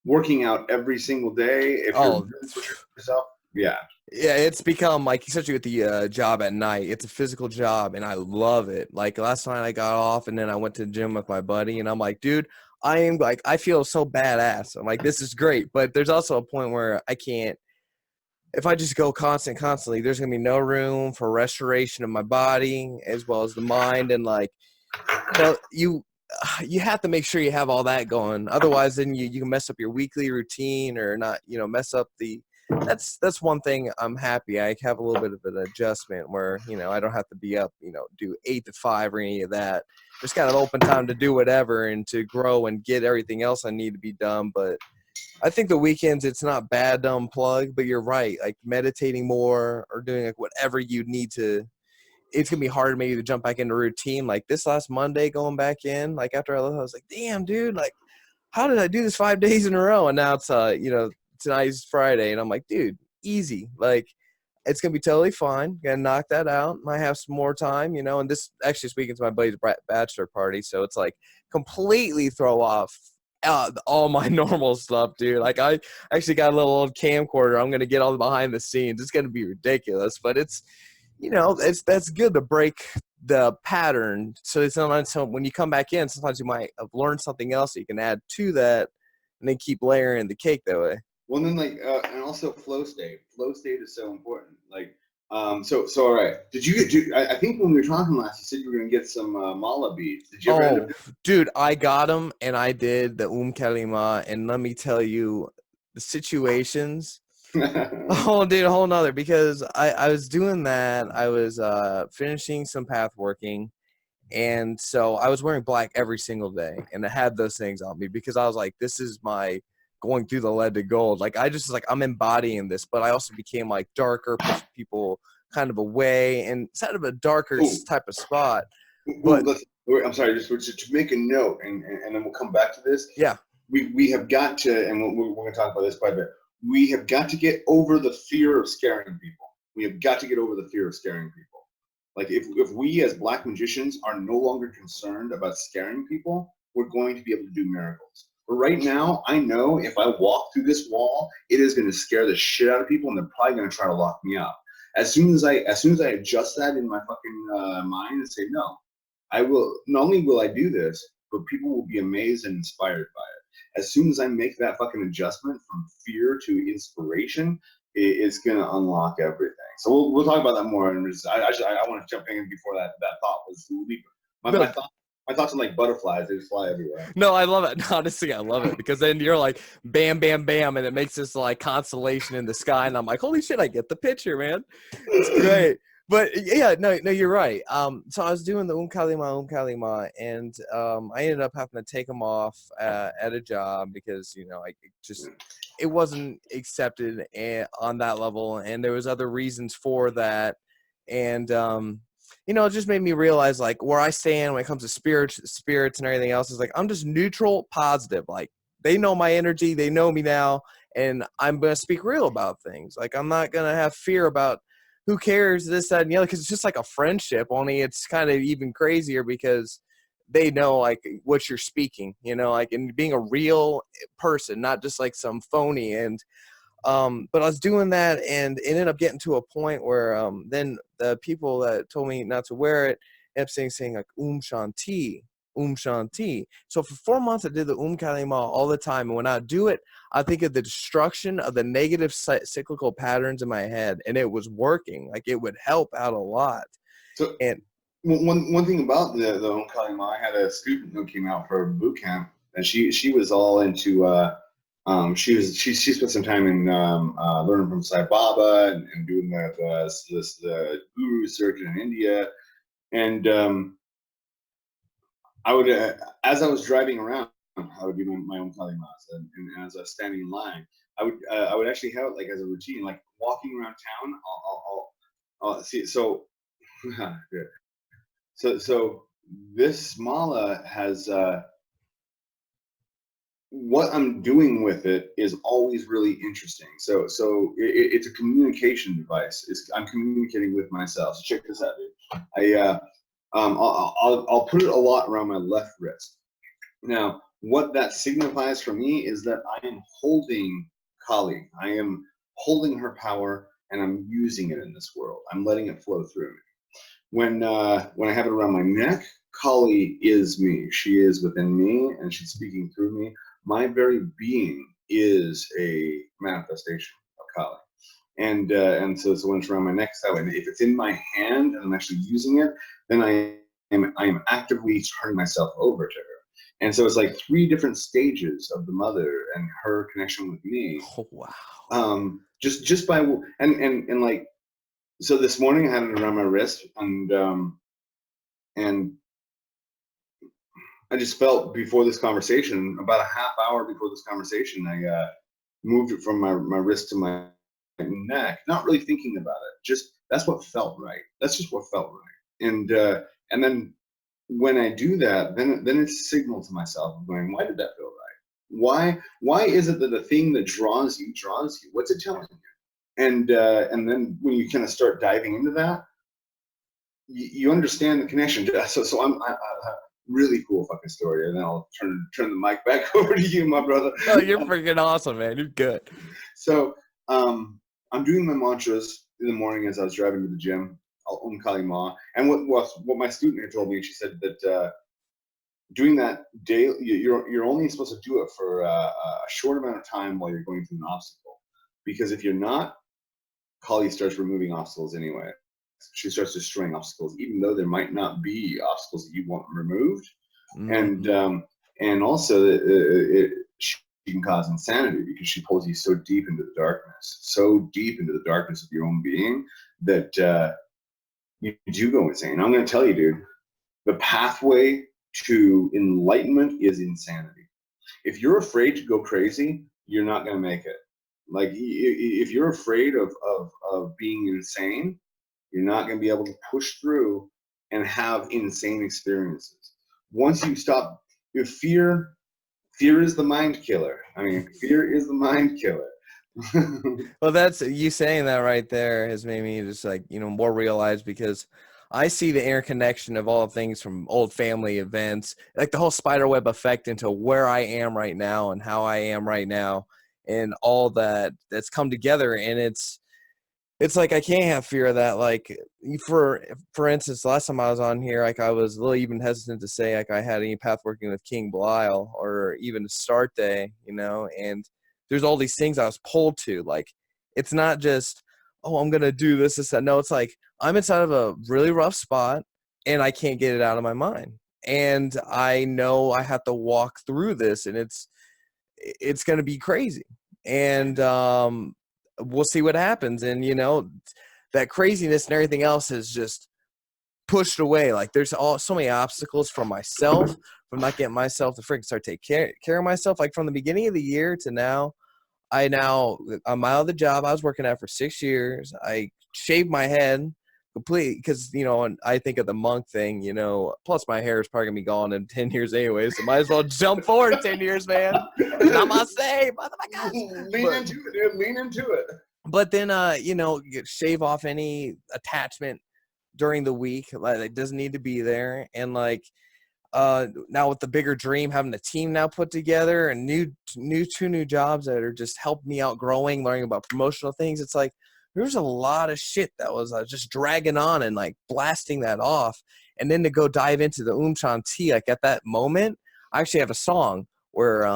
working out every single day, if you're Oh, really pushing yourself, yeah. yeah, it's become like, especially with the job at night, it's a physical job and I love it. Like last night I got off and then I went to the gym with my buddy and I'm like, dude, I feel so badass. I'm like, this is great. But there's also a point where I can't, if I just go constantly, there's gonna be no room for restoration of my body as well as the mind. And like, you have to make sure you have all that going. Otherwise, then you can mess up your weekly routine or not, mess up the. That's one thing I'm happy. I have a little bit of an adjustment where I don't have to be up, do 8 to 5 or any of that. Just got an open time to do whatever and to grow and get everything else I need to be done. But I think the weekends, it's not bad to unplug, but you're right. Like meditating more or doing like whatever you need to, it's gonna be hard maybe to jump back into routine. Like this last Monday going back in, like after I left, I was like, damn, dude, like how did I do this 5 days in a row? And now it's tonight's Friday, and I'm like, dude, easy. Like it's gonna be totally fine. Gonna knock that out. Might have some more time, and this weekend's my buddy's bachelor party, so it's like completely throw off all my normal stuff, dude. Like I actually got a little old camcorder. I'm gonna get all the behind the scenes. It's gonna be ridiculous, but it's that's good to break the pattern. So it's not so when you come back in, sometimes you might have learned something else that you can add to that, and then keep layering the cake that way. Well, and then like, and also flow state. Flow state is so important. Like, so all right. Did you get? I think when we were talking last, you said you were gonna get some mala beads. Did you ever end up Oh, dude, I got them and I did the Kalima, and let me tell you, the situations. doing? Oh, dude, a whole nother, because I was doing that. I was finishing some path working. And so I was wearing black every single day, and I had those things on me because I was like, this is my going through the lead to gold. Like I just like I'm embodying this, but I also became like darker, pushing people kind of away, and it's kind of a darker Ooh, type of spot. ooh, But I'm sorry, just to make a note, and then we'll come back to this. yeah, We have got to, and we're going to talk about this quite a bit. We have got to get over the fear of scaring people. We have got to get over the fear of scaring people. Like if we as black magicians are no longer concerned about scaring people, we're going to be able to do miracles. But right now, I know if I walk through this wall, it is going to scare the shit out of people, and they're probably going to try to lock me up. As soon as I adjust that in my fucking mind and say no, I will. Not only will I do this, but people will be amazed and inspired by it. As soon as I make that fucking adjustment from fear to inspiration, it's gonna unlock everything. So we'll talk about that more. And I want to jump in before that thought was leaving. no, My thoughts are like butterflies; they just fly everywhere. no, I love it. Honestly, I love it because then you're like, bam, bam, bam, and it makes this like constellation in the sky, and I'm like, holy shit, I get the picture, man. It's great. But yeah, no, you're right. So I was doing the Kalima, and I ended up having to take them off at a job because it wasn't accepted on that level, and there was other reasons for that, and it just made me realize like where I stand when it comes to spirits and everything else is like I'm just neutral, positive. Like they know my energy, they know me now, and I'm gonna speak real about things. Like I'm not gonna have fear about who cares this, that, and the other, because it's just like a friendship. Only it's kind of even crazier because they know like what you're speaking, like and being a real person, not just like some phony. And but I was doing that, and it ended up getting to a point where then the people that told me not to wear it ended up saying like Shanti, Shanti. So for 4 months I did the Kalima all the time, and when I do it, I think of the destruction of the negative cyclical patterns in my head, and it was working. Like it would help out a lot. So And one thing about the Kalima, I had a student who came out for boot camp, and she was all into. She spent some time in learning from Sai Baba and doing the guru search in India, and I would as I was driving around, I would do my own kalimas, and as I was standing in line, I would actually have it like as a routine, like walking around town. I'll see. So good. So this mala has what I'm doing with it is always really interesting. So it's a communication device. I'm communicating with myself. So check this out, dude. I'll put it a lot around my left wrist. Now, what that signifies for me is that I am holding Kali. I am holding her power, and I'm using it in this world. I'm letting it flow through me. When I have it around my neck, Kali is me. She is within me, and she's speaking through me. My very being is a manifestation of Kali. And so when it's around my neck, that way. And if it's in my hand and I'm actually using it, then I am actively turning myself over to her. And so it's like 3 different stages of the mother and her connection with me. Oh, wow. Just by and like, so this morning I had it around my wrist, and I just felt before this conversation, about a half hour before this conversation, I moved it from my wrist to my neck, not really thinking about it. Just that's what felt right. That's just what felt right. And then when I do that, then it's a signal to myself going, why did that feel right? Why is it that the thing that draws you? What's it telling you? And then when you kind of start diving into that, you understand the connection. So I really cool fucking story, and then I'll turn the mic back over to you, my brother. Oh, you're freaking awesome, man. You're good. So I'm doing my mantras in the morning as I was driving to the gym. Om Kali Ma. And what my student here told me, she said that doing that daily, you're only supposed to do it for a short amount of time while you're going through an obstacle, because if you're not, Kali starts removing obstacles anyway. She starts destroying obstacles, even though there might not be obstacles that you want removed. Mm-hmm. And also she can cause insanity because she pulls you so deep into the darkness of your own being, that you do go insane. I'm going to tell you, dude, the pathway to enlightenment is insanity. If you're afraid to go crazy, you're not going to make it. Like, if you're afraid of being insane, you're not going to be able to push through and have insane experiences. Once you stop, your fear is the mind killer. I mean, fear is the mind killer. Well, that's you saying that right there has made me just like, more realized, because I see the interconnection of all things from old family events, like the whole spiderweb effect into where I am right now and how I am right now, and all that's come together. And it's like I can't have fear of that. Like, for instance, the last time I was on here, like I was a little even hesitant to say like I had any path working with King Belial or even Start Day, and there's all these things I was pulled to. Like, it's not just, oh, I'm gonna do this, that. No, it's like I'm inside of a really rough spot and I can't get it out of my mind. And I know I have to walk through this, and it's gonna be crazy. And we'll see what happens. And that craziness and everything else is just pushed away. Like, there's so many obstacles from myself, from not getting myself to freaking start taking care of myself. Like, from the beginning of the year to now, I'm out of the job I was working at for 6 years. I shaved my head completely because, and I think of the monk thing, plus my hair is probably gonna be gone in 10 years anyway, so might as well jump forward 10 years, man. Namaste, motherfuckers. Lean into it, dude. Lean into it. But then, shave off any attachment during the week. Like, it doesn't need to be there. And like, now with the bigger dream, having a team now put together and two new jobs that are just helping me out growing, learning about promotional things. It's like, there's a lot of shit that was just dragging on and like blasting that off. And then to go dive into the Shanti, like at that moment, I actually have a song where,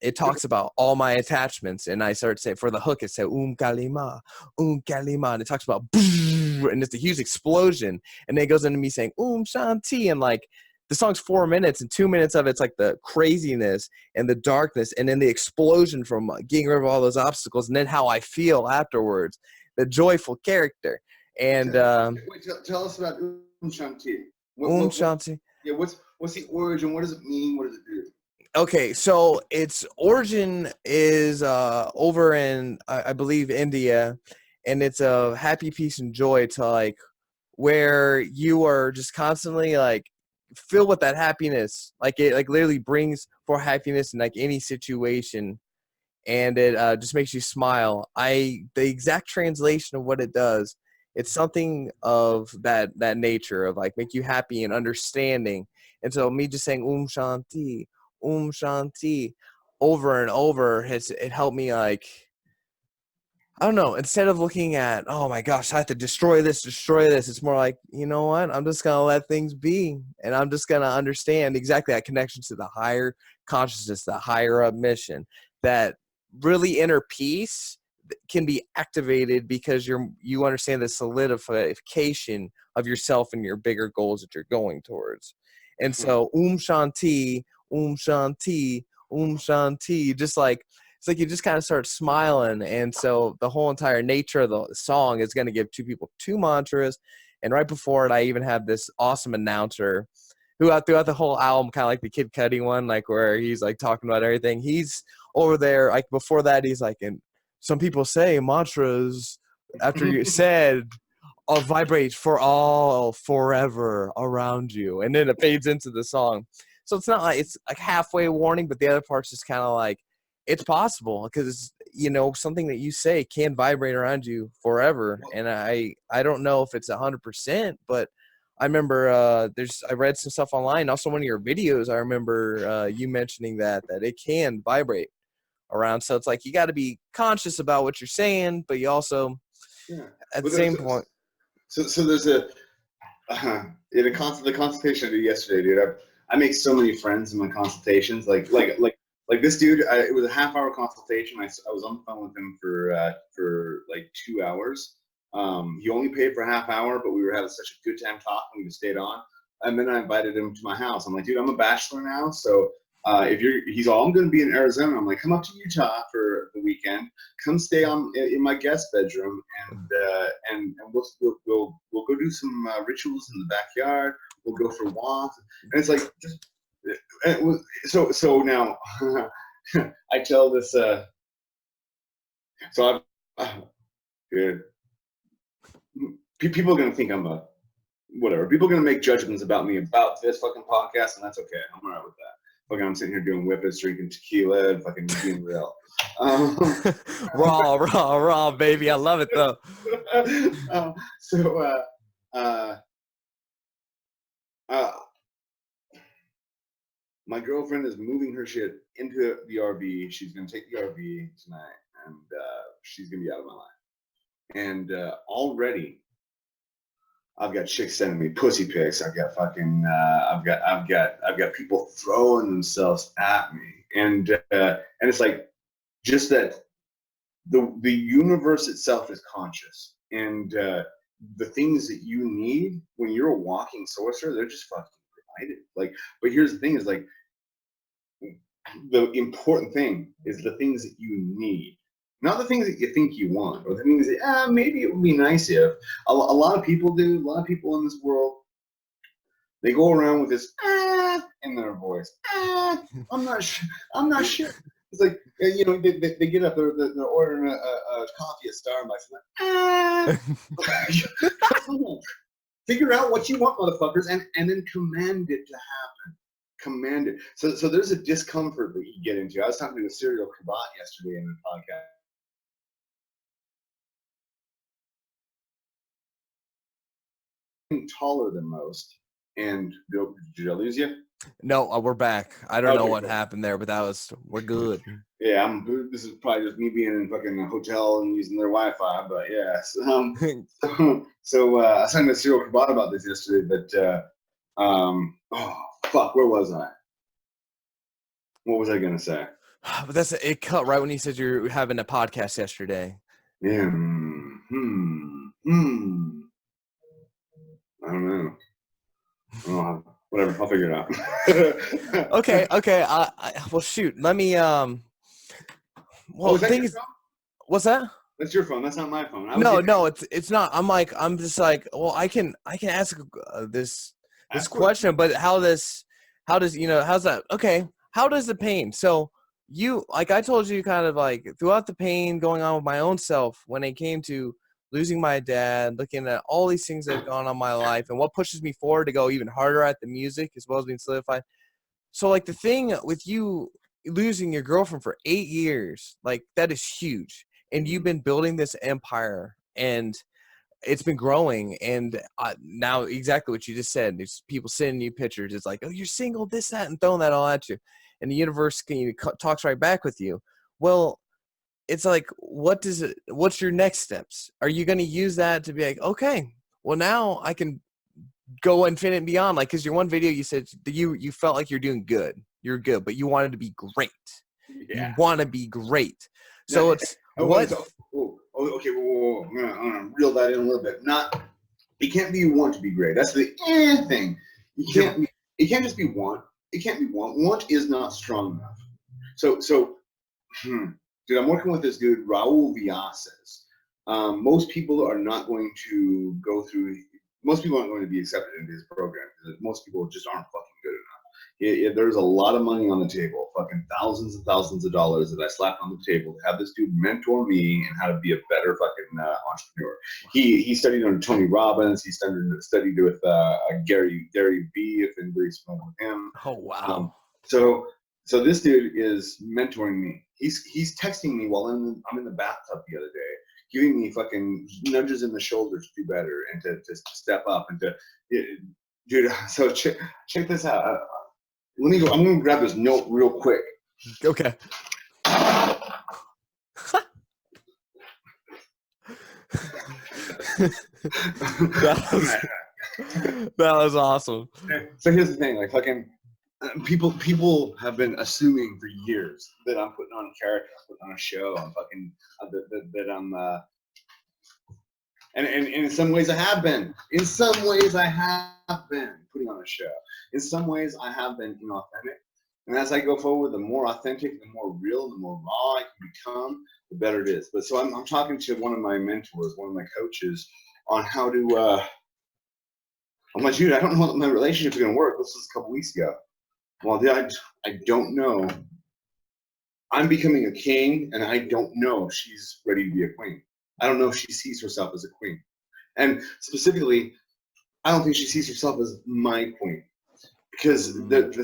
it talks about all my attachments, and I start saying, for the hook, it said Kalima, Kalima, and it talks about and it's a huge explosion, and then it goes into me saying Shanti, and like the song's 4 minutes, and 2 minutes of it's like the craziness and the darkness, and then the explosion from getting rid of all those obstacles, and then how I feel afterwards, the joyful character. And wait, tell us about Shanti. Shanti. Yeah, what's the origin? What does it mean? What does it do? Okay, so its origin is over in I believe India, and it's a happy, peace, and joy to like where you are just constantly like filled with that happiness. Like it like literally brings for happiness in like any situation, and it just makes you smile. The exact translation of what it does, it's something of that nature of like make you happy and understanding. And so me just saying Shanti over and over has it helped me like I don't know, instead of looking at, oh my gosh, I have to destroy this, it's more like, you know what? I'm just going to let things be. And I'm just going to understand exactly that connection to the higher consciousness, the higher up mission, that really inner peace can be activated because you understand the solidification of yourself and your bigger goals that you're going towards. And so, Shanti, Shanti, Shanti, just like, it's like you just kind of start smiling. And so the whole entire nature of the song is going to give two people two mantras. And right before it, I even have this awesome announcer who throughout the whole album, kind of like the Kid Cudi one, like where he's like talking about everything. He's over there, like before that, he's like, and some people say mantras after you said, I'll vibrate for all forever around you. And then it fades into the song. So it's not like it's like halfway warning, but the other part's just kind of like, it's possible because you know something that you say can vibrate around you forever. And I don't know if it's 100%, but I remember I read some stuff online. Also, one of your videos, I remember you mentioning that it can vibrate around. So it's like you got to be conscious about what you're saying, but you also at the same point. So there's a in the consultation I did yesterday, dude. I make so many friends in my consultations, like this dude, it was a half-hour consultation. I was on the phone with him for like 2 hours. He only paid for a half hour, but we were having such a good time talking, we just stayed on. And then I invited him to my house. I'm like, dude, I'm a bachelor now, so he's all, I'm going to be in Arizona. I'm like, come up to Utah for the weekend. Come stay in my guest bedroom, and we'll go do some rituals in the backyard. We'll go for walks, and it's like just. So now I tell this. So dude, people are gonna think I'm a whatever. People are gonna make judgments about me about this fucking podcast, and that's okay. I'm alright with that. Fucking, I'm sitting here doing whippets, drinking tequila, and fucking being real. Raw, baby. I love it though. My girlfriend is moving her shit into the RV. She's gonna take the RV tonight, and she's gonna be out of my life. And already, I've got chicks sending me pussy pics. I've got fucking, I've got people throwing themselves at me, and it's like, just that the universe itself is conscious, and the things that you need when you're a walking sorcerer, they're just fucking provided. Like, but here's the thing: is like, the important thing is the things that you need, not the things that you think you want, or the things that maybe it would be nice if. A lot of people do. A lot of people in this world, they go around with this in their voice. I'm not sure. I'm not sure. It's like, you know, they get up, they're ordering a coffee at Starbucks. Like, figure out what you want, motherfuckers, and then command it to happen. Command it. So there's a discomfort that you get into. I was talking to a serial kabat yesterday in the podcast. Taller than most. And did I lose you? No, we're back. I don't know what happened there, but we're good. Yeah, this is probably just me being in fucking a hotel and using their Wi-Fi, but yeah. So I was talking to Cyril Kabat about this yesterday, but oh fuck, where was I? What was I gonna say? But it cut right when you said you were having a podcast yesterday. Yeah. I don't know. Whatever, I'll figure it out. Okay. Well, shoot. Let me. Well, the thing is, what's that? That's your phone. That's not my phone. No, it's not. I'm just like, well, I can ask this question, but how's that? Okay, how does the pain? So you, like I told you, kind of like throughout the pain going on with my own self when it came to losing my dad, looking at all these things that have gone on in my life, and what pushes me forward to go even harder at the music as well as being solidified. So like the thing with you losing your girlfriend for 8 years, like that is huge. And you've been building this empire, and it's been growing. And now exactly what you just said, there's people sending you pictures. It's like, oh, you're single, this, that, and throwing that all at you. And the universe talks right back with you. Well, it's like, what's your next steps? Are you going to use that to be like, okay, well now I can go infinite and beyond? Like, because your one video, you said that you felt like you're doing good. You're good, but you wanted to be great. Yeah. You want to be great. So it's what? Okay, whoa. I'm gonna reel that in a little bit. It can't be you want to be great. That's the thing. It can't just be want. It can't be want. Want is not strong enough. So, dude, I'm working with this dude, Raul Villases. Most people are not going to go through. Most people aren't going to be accepted into his program because most people just aren't fucking good enough. There's a lot of money on the table, fucking thousands and thousands of dollars that I slapped on the table to have this dude mentor me and how to be a better fucking entrepreneur. He studied under Tony Robbins. He studied with Gary Vee, if anybody's familiar with him. Oh wow. So this dude is mentoring me. He's texting me while I'm in the bathtub the other day, giving me fucking nudges in the shoulders to do better and to step up and to, dude. So check this out. Let me go. I'm gonna grab this note real quick. Okay. That was awesome. So here's the thing, like fucking people have been assuming for years that I'm putting on a character, putting on a show. I'm fucking that I'm and in some ways I have been. In some ways I have been putting on a show. In some ways I have been inauthentic. And as I go forward, the more authentic, the more real, the more raw I can become, the better it is. But so I'm talking to one of my mentors, one of my coaches, on how to. I'm like, dude, I don't know if my relationship's gonna work. This was a couple weeks ago. Well, dude, I don't know. I'm becoming a king, and I don't know if she's ready to be a queen. I don't know if she sees herself as a queen. And specifically, I don't think she sees herself as my queen. Because I'm going to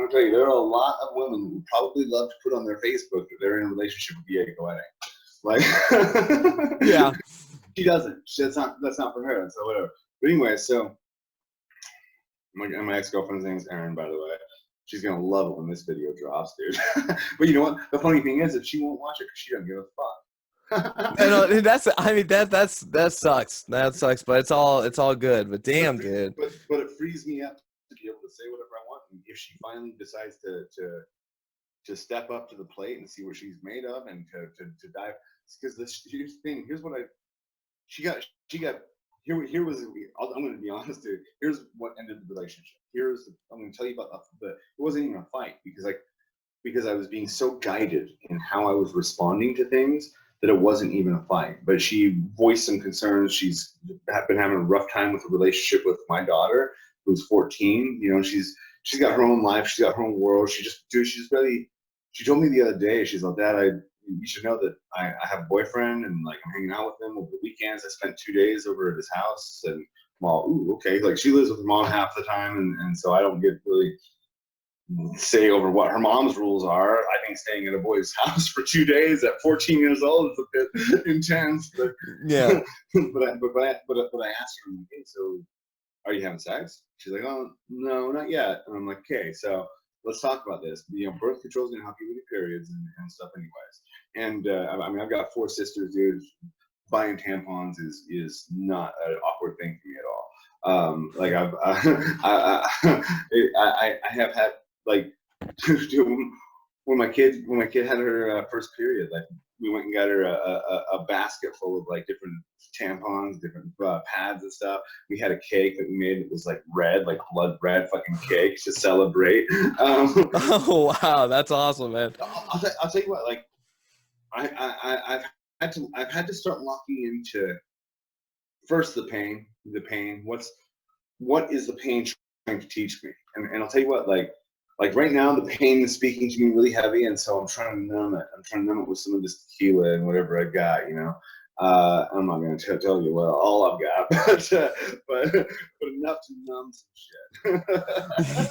tell you, there are a lot of women who would probably love to put on their Facebook that they're in a relationship with EA Koetting. Like, yeah. She doesn't. That's not for her. So whatever. But anyway, so my ex-girlfriend's name is Erin, by the way. She's gonna love it when this video drops, dude. But you know what? The funny thing is that she won't watch it because she doesn't give a fuck. No, that sucks. That sucks, but it's all good. But damn, dude. But it frees me up to be able to say whatever I want. And if she finally decides to step up to the plate and see what she's made of and to dive, because here's the thing. Here's what she got. Here was. I'm going to be honest, dude. Here's what ended the relationship. I'm going to tell you about it wasn't even a fight because I was being so guided in how I was responding to things that it wasn't even a fight. But she voiced some concerns. She's been having a rough time with the relationship with my daughter, who's 14. You know, she's got her own life. She's got her own world. She told me the other day, she's like, Dad, you should know that I have a boyfriend and like I'm hanging out with him over the weekends. I spent 2 days over at his house and well, okay. Like she lives with her mom half the time and so I don't get really say over what her mom's rules are. I think staying at a boy's house for 2 days at 14 years old is a bit intense. But yeah. but I asked her, okay, so are you having sex? She's like, oh no, not yet. And I'm like, okay, so let's talk about this. You know, birth control is gonna help you with your periods and stuff, anyways. And I mean, I've got 4 sisters, dude. Buying tampons is not an awkward thing for me at all. Like I have had like when my kid had her first period, like we went and got her a basket full of like different tampons, different pads and stuff. We had a cake that we made that was like red, like blood red fucking cake to celebrate. Oh wow, that's awesome, man. I'll tell you what, like I've had to start locking into first the pain. What is the pain trying to teach me? And I'll tell you what, like right now the pain is speaking to me really heavy, and so I'm trying to numb it. I'm trying to numb it with some of this tequila and whatever I got, you know. I'm not going to tell you what all I've got, but enough to numb some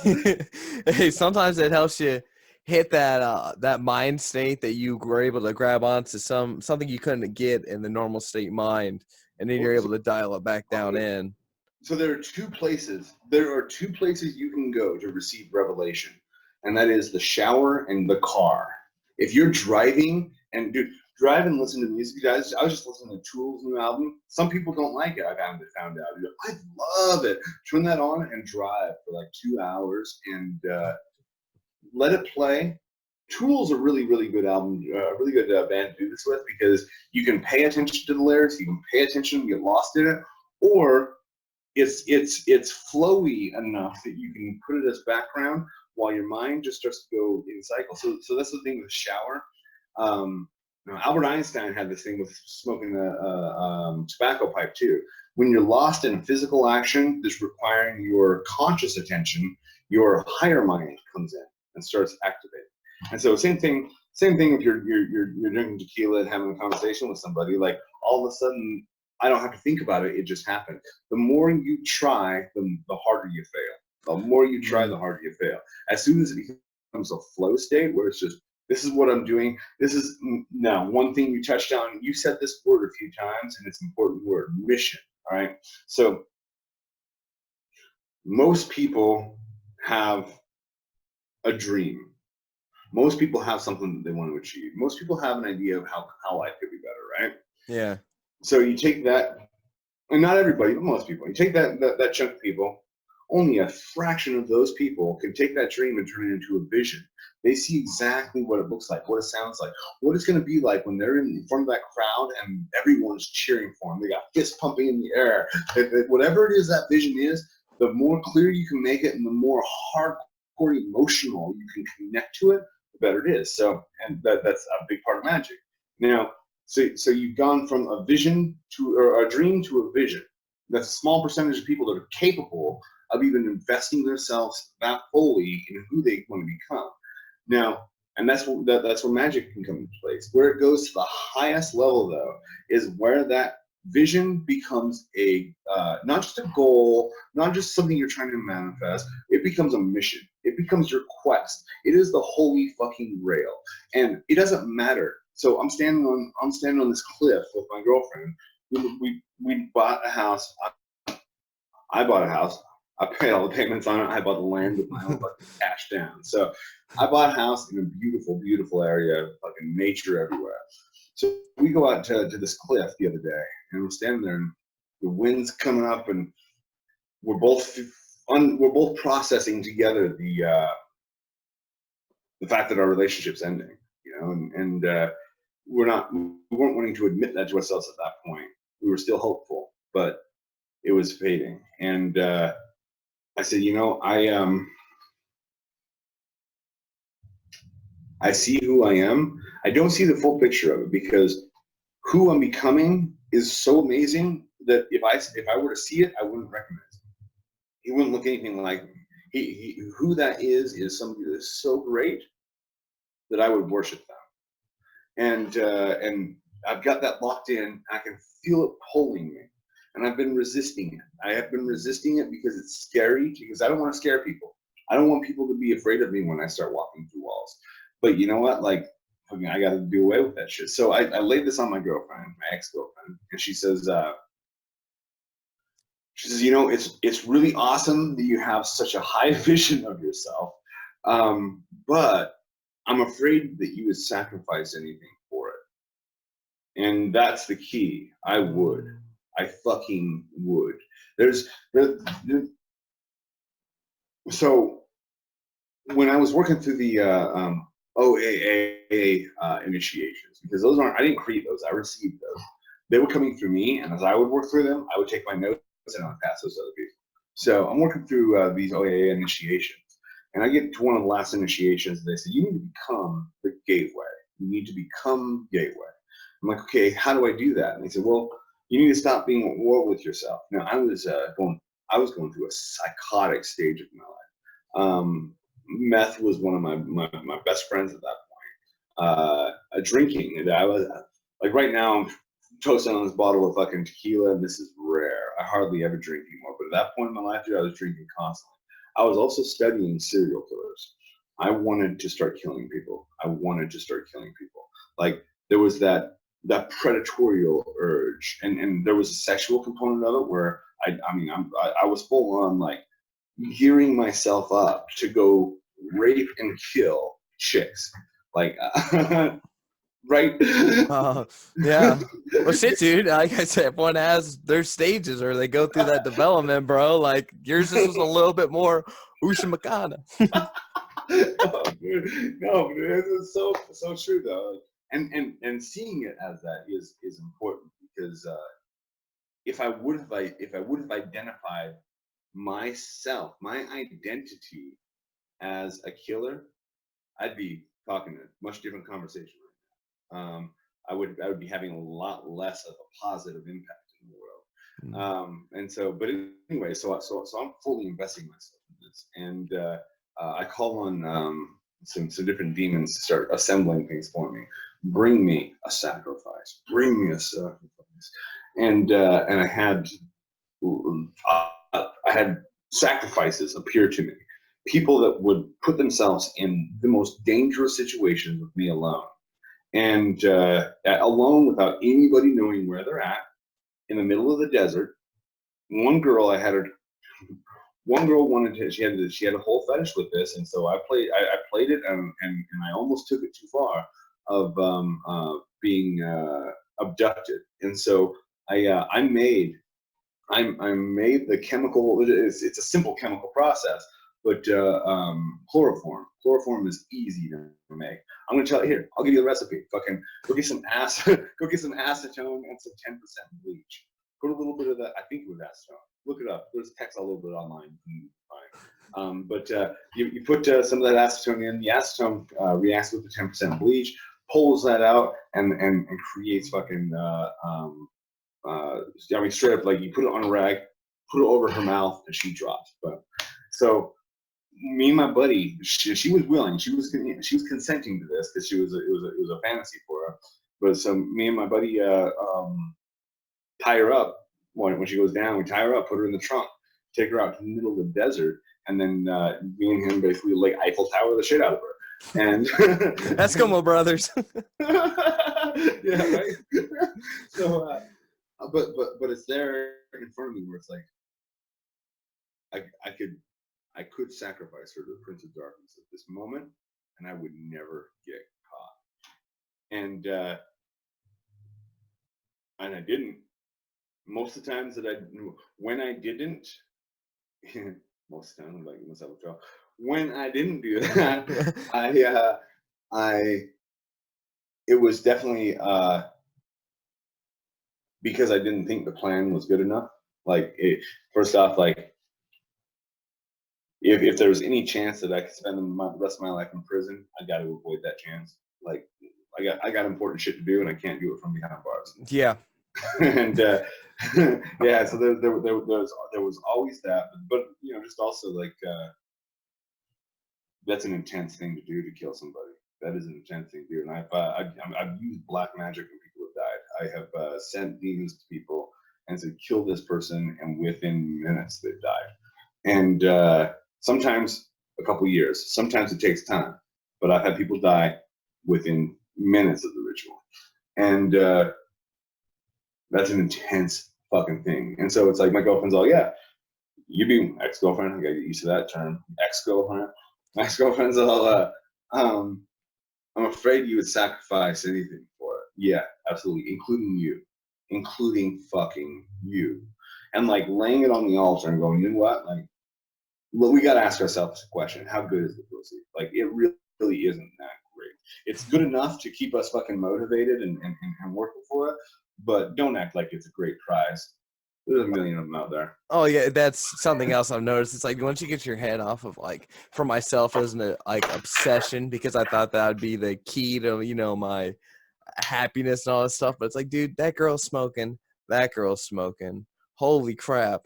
shit. Hey, sometimes it helps you hit that mind state that you were able to grab onto something you couldn't get in the normal state mind, and then you're able to dial it back down in. So there are two places. There are two places you can go to receive revelation, and that is the shower and the car. If you're driving, and dude, drive and listen to music, guys. I was just listening to Tool's new album. Some people don't like it. I found out. I love it. Turn that on and drive for like 2 hours and let it play. Tool's a really, really good album, really good band to do this with, because you can pay attention to the lyrics, you can pay attention, get lost in it, or it's flowy enough that you can put it as background while your mind just starts to go in cycle. So that's the thing with shower. Albert Einstein had this thing with smoking a tobacco pipe too. When you're lost in physical action that's requiring your conscious attention, your higher mind comes in and starts activating. And so same thing if you're drinking tequila and having a conversation with somebody, like all of a sudden I don't have to think about it, it just happened. The more you try, the harder you fail. The more you try, the harder you fail. As soon as it becomes a flow state where it's just, this is what I'm doing. This is now one thing you touched on. You said this word a few times, and it's an important word, mission. All right. So most people have a dream. Most people have something that they want to achieve. Most people have an idea of how life could be better, right? Yeah. So you take that, and not everybody, but most people, you take that chunk of people, only a fraction of those people can take that dream and turn it into a vision. They see exactly what it looks like, what it sounds like, what it's going to be like when they're in front of that crowd and everyone's cheering for them. They got fists pumping in the air. Whatever it is that vision is, the more clear you can make it and the more hardcore emotional you can connect to it, the better it is. So, and that's a big part of magic. Now, so you've gone from a vision to, or a dream to a vision. That's a small percentage of people that are capable of even investing themselves that fully in who they want to become. Now, and that's where magic can come into place. Where it goes to the highest level, though, is where that vision becomes a not just a goal, not just something you're trying to manifest. It becomes a mission. It becomes your quest. It is the holy fucking grail, and it doesn't matter. So I'm standing on this cliff with my girlfriend. We bought a house. I bought a house. I paid all the payments on it. I bought the land with my own fucking cash down. So I bought a house in a beautiful, beautiful area, fucking nature everywhere. So we go out to this cliff the other day, and we're standing there, and the wind's coming up, and we're both processing together the fact that our relationship's ending, you know, and we weren't wanting to admit that to ourselves at that point. We were still hopeful, but it was fading. And I said, you know, I see who I am. I don't see the full picture of it, because who I'm becoming is so amazing that if I were to see it, I wouldn't recognize him. He wouldn't look anything like me. Who that is somebody that's so great that I would worship them. And I've got that locked in. I can feel it pulling me, and I've been resisting it. I have been resisting it because it's scary, because I don't want to scare people. I don't want people to be afraid of me when I start walking through walls. But you know what? Like, I got to do away with that shit. So I laid this on my girlfriend, my ex-girlfriend, and she says, you know, it's really awesome that you have such a high vision of yourself, but I'm afraid that you would sacrifice anything for it. And that's the key. I would. I fucking would. So when I was working through the OAA initiations, because those aren't, I didn't create those, I received those. They were coming through me, and as I would work through them, I would take my notes and I would pass those to other people. So I'm working through these OAA initiations, and I get to one of the last initiations, and they say, you need to become the gateway. You need to become gateway. I'm like, okay, how do I do that? And they said, well, you need to stop being at war with yourself. Now, I was going through a psychotic stage of my life. Meth was one of my best friends at that point. Drinking, and I was like, right now I'm toasting on this bottle of fucking tequila, and this is rare. I hardly ever drink anymore. But at that point in my life, dude, I was drinking constantly. I was also studying serial killers. I wanted to start killing people. Like there was that predatorial urge, and there was a sexual component of it where I was full on like gearing myself up to go rape and kill chicks. Like right? Yeah. Well, shit, dude. Like I said, everyone has their stages or they go through that development, bro. Like yours just was a little bit more Ushimakana. No, it's so true though. And seeing it as that is important because if I would have identified myself, my identity as a killer, I'd be talking a much different conversation right now. I would be having a lot less of a positive impact in the world. And so, but anyway, so I'm fully investing myself in this, and I call on some different demons to start assembling things for me. Bring me a sacrifice. Bring me a sacrifice. And I had sacrifices appear to me. People that would put themselves in the most dangerous situations with me alone, and alone without anybody knowing where they're at, in the middle of the desert. One girl wanted to. She had a whole fetish with this, and so I played it, and I almost took it too far of being abducted, and so I made the chemical. It's a simple chemical process, but chloroform. Chloroform is easy to make. I'm gonna tell you here. I'll give you the recipe. Fucking go get some go get some acetone and some 10% bleach. Put a little bit of that. I think it was acetone. Look it up. There's text all over it online. You can find. But you put some of that acetone in. The acetone reacts with the 10% bleach, pulls that out, and creates fucking. Straight up, like you put it on a rag, put it over her mouth, and she drops. But so me and my buddy, she was willing, she was consenting to this because it was a fantasy for her. But so me and my buddy tie her up when she goes down. We tie her up, put her in the trunk, take her out to the middle of the desert, and then me and him basically like Eiffel Tower the shit out of her. And Eskimo brothers. Yeah, right. So. But it's there in front of me where it's like I could sacrifice her to the Prince of Darkness at this moment, and I would never get caught. And I didn't. Most of the times when I didn't, most of the time I'm like myself a job. When I didn't do that, it was definitely because I didn't think the plan was good enough. Like first off, like if there was any chance that I could spend the rest of my life in prison, I got to avoid that chance. Like I got important shit to do, and I can't do it from behind bars. Yeah. And yeah, so there was always that, but just also like that's an intense thing to do, to kill somebody. That is an intense thing to do, and I've used black magic when people have died. I have sent demons to people and said, kill this person, and within minutes they've died. And sometimes a couple years, sometimes it takes time, but I've had people die within minutes of the ritual. And that's an intense fucking thing. And so it's like my girlfriend's all, yeah, you be ex-girlfriend, I gotta get used to that term, ex-girlfriend. My ex-girlfriend's all, I'm afraid you would sacrifice anything for it. Yeah, absolutely, including fucking you. And like laying it on the altar and going, you know what, like, well, we got to ask ourselves a question: how good is the pussy? Like, it really isn't that great. It's good enough to keep us fucking motivated and working for it, but don't act like it's a great prize. There's a million of them out there. Oh yeah, that's something else I've noticed. It's like once you get your head off of, like, for myself as an like obsession, because I thought that would be the key to my happiness and all this stuff. But it's like, dude, that girl's smoking. Holy crap.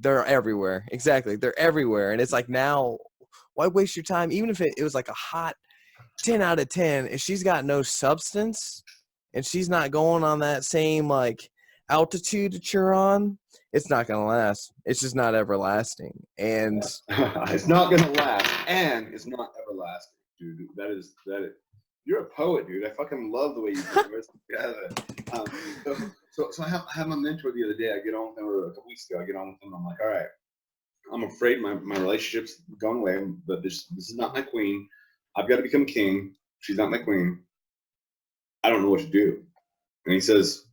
They're everywhere. Exactly. They're everywhere. And it's like, now, why waste your time? Even if it was like a hot 10 out of 10, if she's got no substance, and she's not going on that same like altitude that you're on, it's not gonna last. It's just not everlasting. And it's not gonna last, and it's not everlasting, dude. That is. You're a poet, dude. I fucking love the way you put words together. So I have my mentor the other day. I get on with him, or a couple weeks ago. I get on with him. I'm like, all right, I'm afraid my relationship's gone away, but this is not my queen. I've got to become king. She's not my queen. I don't know what to do. And he says,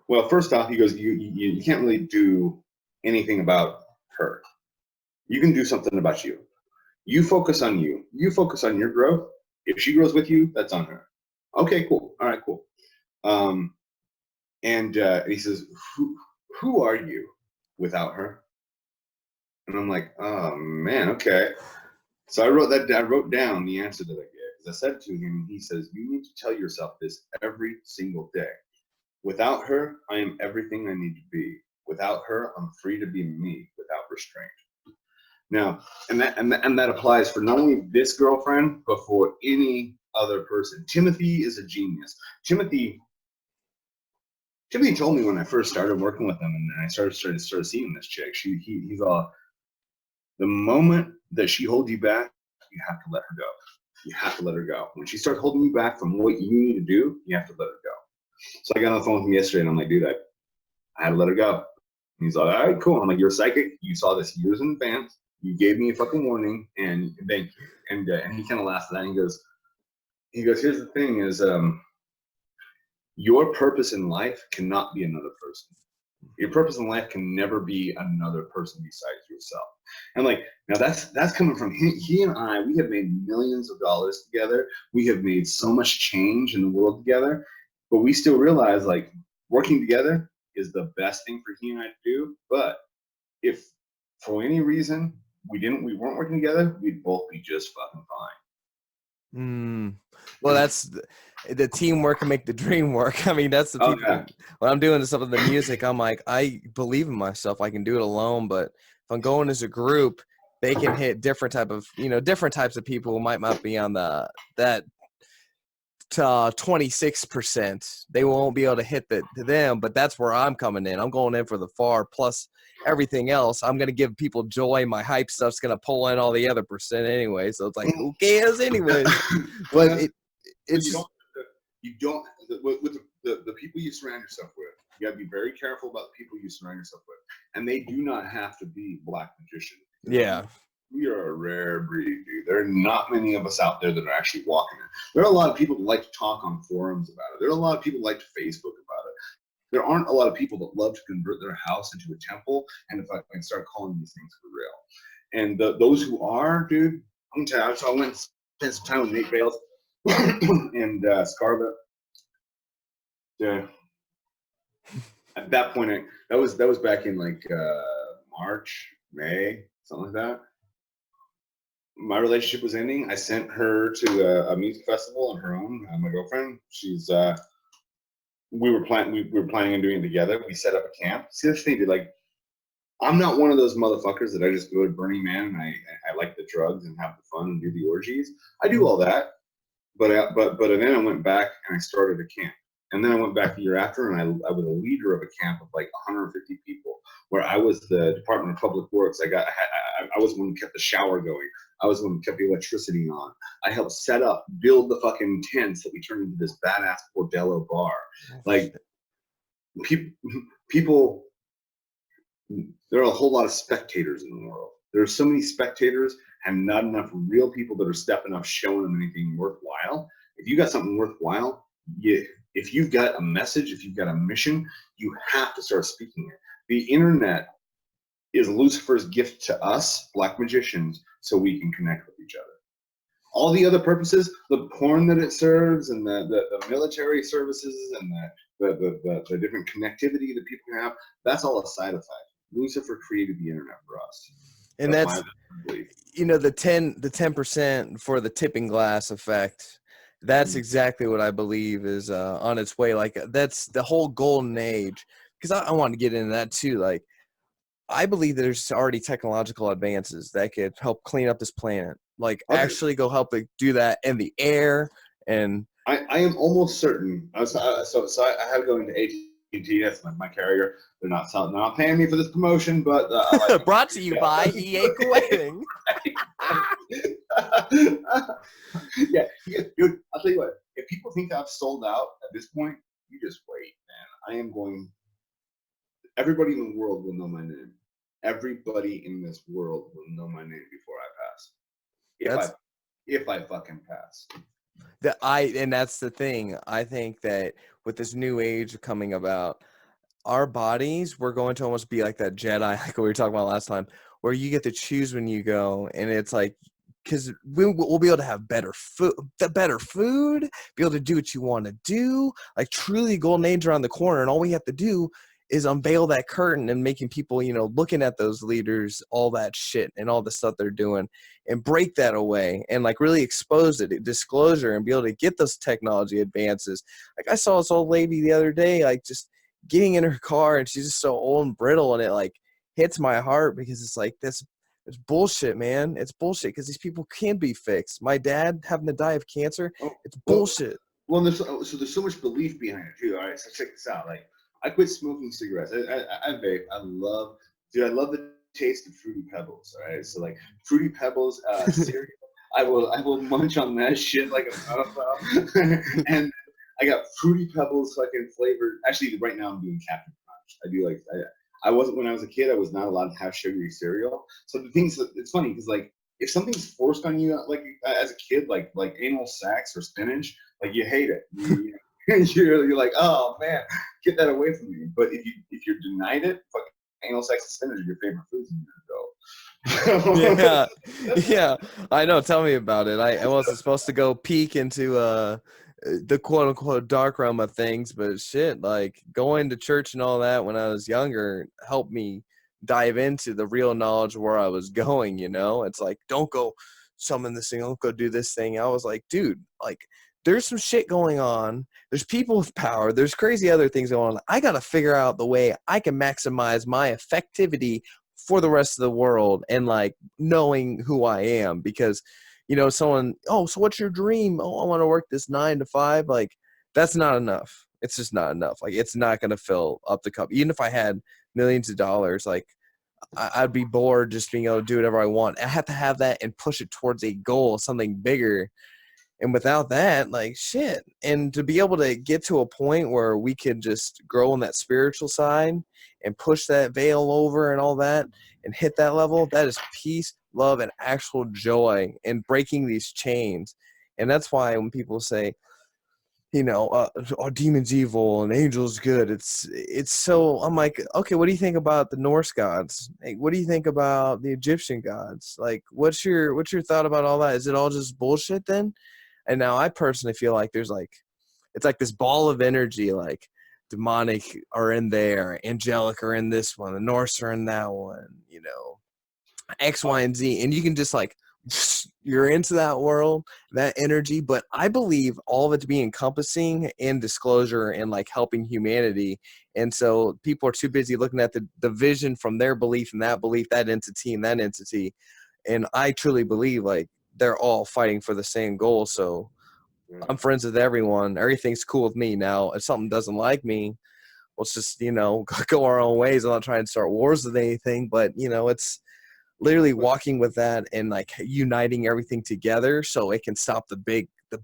well, first off, he goes, you can't really do anything about her. You can do something about you. You focus on you. You focus on your growth. If she grows with you, that's on her. Okay, cool. All right, cool. And he says, who are you without her? And I'm like, oh man, okay. So I wrote down the answer that I gave. Because I said to him, he says, you need to tell yourself this every single day. Without her, I am everything I need to be. Without her, I'm free to be me without restraint. Now, and that applies for not only this girlfriend, but for any other person. Timothy is a genius. Timothy told me when I first started working with him, and I started seeing this chick. He's all, the moment that she holds you back, you have to let her go. You have to let her go. When she starts holding you back from what you need to do, you have to let her go. So I got on the phone with him yesterday, and I'm like, dude, I had to let her go. And he's like, all right, cool. I'm like, you're psychic. You saw this years in advance. You gave me a fucking warning, and thank you. And he kind of laughs at that. And he goes, here's the thing: is your purpose in life cannot be another person. Your purpose in life can never be another person besides yourself. And like, now that's coming from him. He and I, we have made millions of dollars together. We have made so much change in the world together, but we still realize like working together is the best thing for he and I to do. But if for any reason we weren't working together, we'd both be just fucking fine. Well, that's the teamwork can make the dream work. I mean, that's the people. Yeah. When I'm doing some of the music, I'm like, I believe in myself. I can do it alone, but if I'm going as a group, they can hit different types of people who might not be on that 26%. They won't be able to hit them, but that's where I'm coming in. I'm going in for the far plus everything else. I'm going to give people joy. My hype stuff's going to pull in all the other percent anyway. So it's like, who cares anyway? But it's you don't with the people you surround yourself with. You got to be very careful about the people you surround yourself with, and they do not have to be black magicians. Yeah. We are a rare breed, dude. There are not many of us out there that are actually walking it. There are a lot of people that like to talk on forums about it. There are a lot of people that like to Facebook about it. There aren't a lot of people that love to convert their house into a temple and if I can start calling these things for real. And those who are, dude, I'm gonna tell you. So I went and spent some time with Nate Bales and Scarlett. Yeah. At that point, that was back in like March, May, something like that. My relationship was ending. I sent her to a music festival on her own. My girlfriend. She's we were planning on doing it together. We set up a camp. See, that's the thing, dude. Like, I'm not one of those motherfuckers that I just go to Burning Man and I like the drugs and have the fun and do the orgies. I do all that, but then I went back and I started a camp. And then I went back the year after, and I was a leader of a camp of like 150 people, where I was the Department of Public Works. I was the one who kept the shower going. I was the one who kept the electricity on. I helped build the fucking tents that we turned into this badass bordello bar. Like, people, there are a whole lot of spectators in the world. There are so many spectators and not enough real people that are stepping up, showing them anything worthwhile. If you got something worthwhile, if you've got a message, if you've got a mission, you have to start speaking it. The internet is Lucifer's gift to us, black magicians, so we can connect with each other. All the other purposes, the porn that it serves, and the military services, and the different connectivity that people can have, that's all a side effect. Lucifer created the internet for us. And that's the 10% for the tipping glass effect. That's exactly what I believe is on its way. Like, that's the whole golden age. Because I want to get into that too. Like, I believe there's already technological advances that could help clean up this planet. Like, actually go help it do that in the air and I am almost certain. I had to go into AT&T. That's my carrier. They're not paying me for this promotion, but I like them. Brought to you by EA Koetting. Yeah, dude. I'll tell you what. If people think I've sold out at this point, you just wait, man. I am going. Everybody in the world will know my name. Everybody in this world will know my name before I pass. That's If I fucking pass. and that's the thing. I think that with this new age coming about, our bodies, we're going to almost be like that Jedi, like we were talking about last time, where you get to choose when you go, and it's like, because we'll be able to have better food, be able to do what you want to do, like truly golden age around the corner, and all we have to do is unveil that curtain and making people, looking at those leaders, all that shit and all the stuff they're doing, and break that away and like really expose it, disclosure, and be able to get those technology advances. Like I saw this old lady the other day, like just getting in her car, and she's just so old and brittle, and it like hits my heart because it's like this. It's bullshit, man. It's bullshit because these people can be fixed. My dad having to die of cancer, it's bullshit. Well, there's so much belief behind it too. All right, so check this out. Like, I quit smoking cigarettes. I vape. I love the taste of Fruity Pebbles. All right, so like Fruity Pebbles cereal. I will munch on that shit like a pedophile. And I got Fruity Pebbles fucking flavored. Actually, right now I'm doing Captain Crunch. I do like I wasn't when I was a kid. I was not allowed to have sugary cereal. So the things that it's funny because like if something's forced on you like as a kid, like anal sex or spinach, like you hate it. You're like, oh man, get that away from me. But if you're denied it, fucking anal sex and spinach are your favorite foods, and you Yeah, yeah, I know. Tell me about it. I wasn't supposed to go peek into the quote unquote dark realm of things, but shit, like going to church and all that when I was younger helped me dive into the real knowledge of where I was going. It's like, don't go summon this thing, don't go do this thing. I was like, dude, like there's some shit going on. There's people with power. There's crazy other things going on. I got to figure out the way I can maximize my effectivity for the rest of the world, and like knowing who I am, because someone, oh, so what's your dream? Oh, I want to work this 9 to 5. Like that's not enough. It's just not enough. Like it's not going to fill up the cup. Even if I had millions of dollars, like I'd be bored just being able to do whatever I want. I have to have that and push it towards a goal, something bigger. And without that, like shit. And to be able to get to a point where we can just grow on that spiritual side and push that veil over and all that and hit that level, that is peace, love, and actual joy in breaking these chains. And that's why when people say, demon's evil and angel's good, it's so, I'm like, okay, what do you think about the Norse gods? Like, what do you think about the Egyptian gods? Like, what's your thought about all that? Is it all just bullshit then? And now I personally feel like there's like, it's like this ball of energy, like demonic are in there, angelic are in this one, the Norse are in that one, X, Y, and Z. And you can just like, you're into that world, that energy. But I believe all of it to be encompassing and disclosure and like helping humanity. And so people are too busy looking at the vision from their belief and that entity and that entity. And I truly believe like they're all fighting for the same goal. So I'm friends with everyone. Everything's cool with me. Now, if something doesn't like me, let's just, go our own ways. I'm not trying to start wars with anything, but, it's literally walking with that and like uniting everything together so it can stop the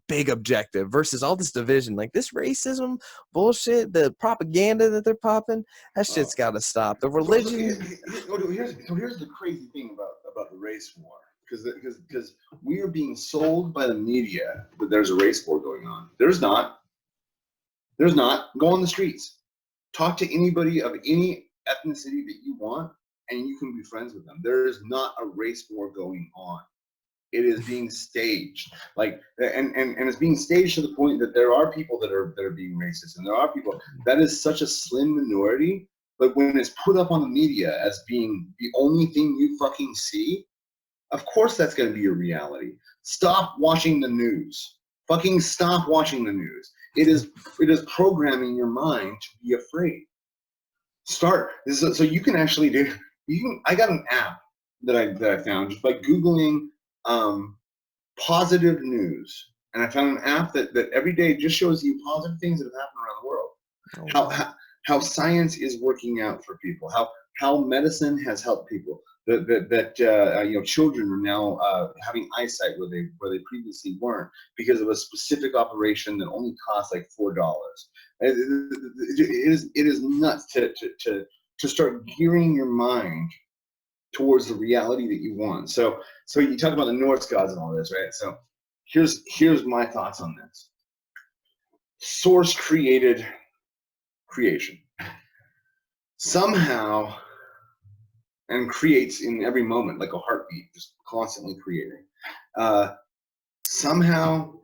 big objective versus all this division, like this racism bullshit, the propaganda that they're popping. That shit's got to stop. The religion. So here's the crazy thing about the race war, because we are being sold by the media that there's a race war going on. There's not. There's not. Go on the streets. Talk to anybody of any ethnicity that you want, and you can be friends with them. There is not a race war going on. It is being staged, like, and it's being staged to the point that there are people that are being racist, and there are people that is such a slim minority. But when it's put up on the media as being the only thing you fucking see, of course that's going to be your reality. Stop watching the news. Fucking stop watching the news. It is programming your mind to be afraid. Start so you can actually do. I got an app that I found just by googling positive news, And I found an app that every day just shows you positive things that have happened around the world. Oh, How science is working out for people, how medicine has helped people, that children are now having eyesight where they previously weren't because of a specific operation that only cost like $4. It is nuts to start gearing your mind towards the reality that you want. So you talk about the Norse gods and all this, right? So here's my thoughts on this. Source created creation somehow, and creates in every moment like a heartbeat, just constantly creating. Somehow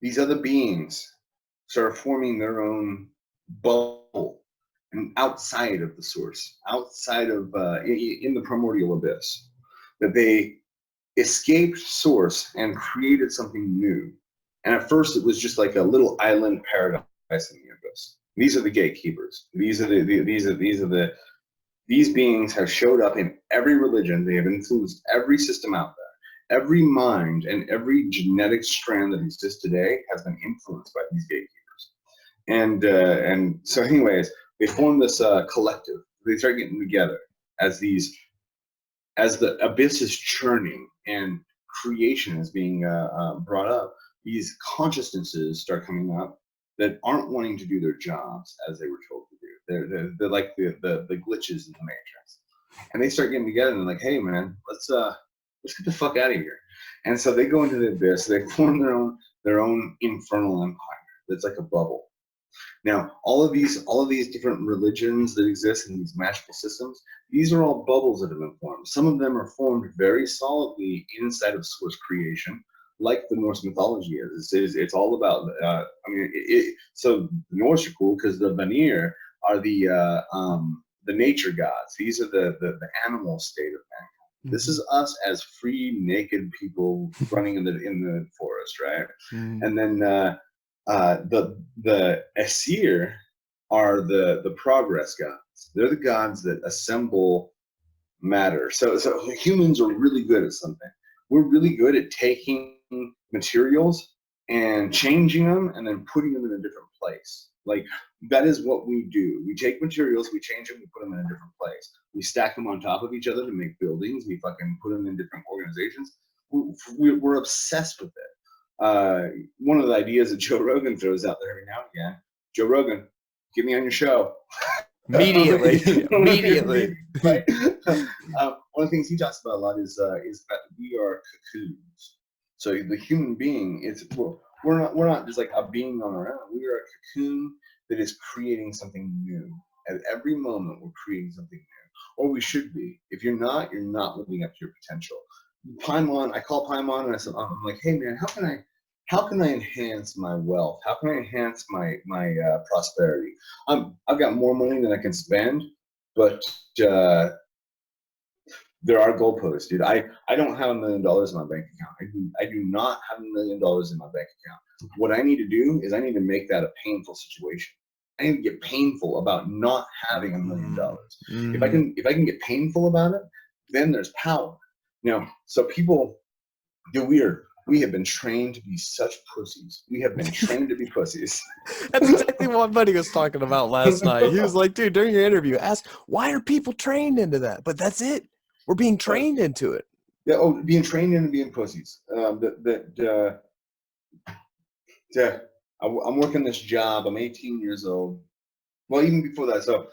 these other beings start forming their own bubble and outside of the source, outside of in the primordial abyss, that they escaped source and created something new. And at first it was just like a little island paradise in the abyss. These are the gatekeepers. These beings have showed up in every religion. They have influenced every system out there. Every mind and every genetic strand that exists today has been influenced by these gatekeepers. And so anyways, they form this collective. They start getting together as the abyss is churning and creation is being brought up. These consciousnesses start coming up that aren't wanting to do their jobs as they were told to do. They're like the glitches in the matrix, and they start getting together and they're like, "Hey, man, let's get the fuck out of here." And so they go into the abyss. They form their own infernal empire. That's like a bubble. Now, all of these different religions that exist in these magical systems, these are all bubbles that have been formed. Some of them are formed very solidly inside of source creation, like the Norse mythology is. It's all about. So the Norse are cool because the Vanir are the nature gods. These are the animal state of mankind. This is us as free, naked people running in the forest, right? And then the Aesir are the progress gods. They're the gods that assemble matter. So humans are really good at something. We're really good at taking materials and changing them and then putting them in a different place. Like that is what we do. We take materials, we change them, we put them in a different place. We stack them on top of each other to make buildings. We fucking put them in different organizations. We're obsessed with it. One of the ideas that Joe Rogan throws out there every now and again, Joe Rogan, get me on your show. Immediately. Right? One of the things he talks about a lot is that we are cocoons. So the human being we're not just like a being on our own. We are a cocoon that is creating something new. At every moment, we're creating something new, or we should be. If you're not living up to your potential. Paimon, I call Paimon and I said, I'm like, hey man, how can I enhance my wealth? How can I enhance my prosperity? I've got more money than I can spend, but there are goalposts, dude. I don't have $1 million in my bank account. I do not have $1 million in my bank account. What I need to do is I need to make that a painful situation. I need to get painful about not having $1 million. If I can get painful about it, then there's power. Now, so people do weird. We have been trained to be such pussies. We have been trained to be pussies. That's exactly what Buddy was talking about last night. He was like, dude, during your interview, ask, why are people trained into that? But that's it. We're being trained into it. Yeah, being trained into being pussies. I'm working this job. I'm 18 years old. Well, even before that. So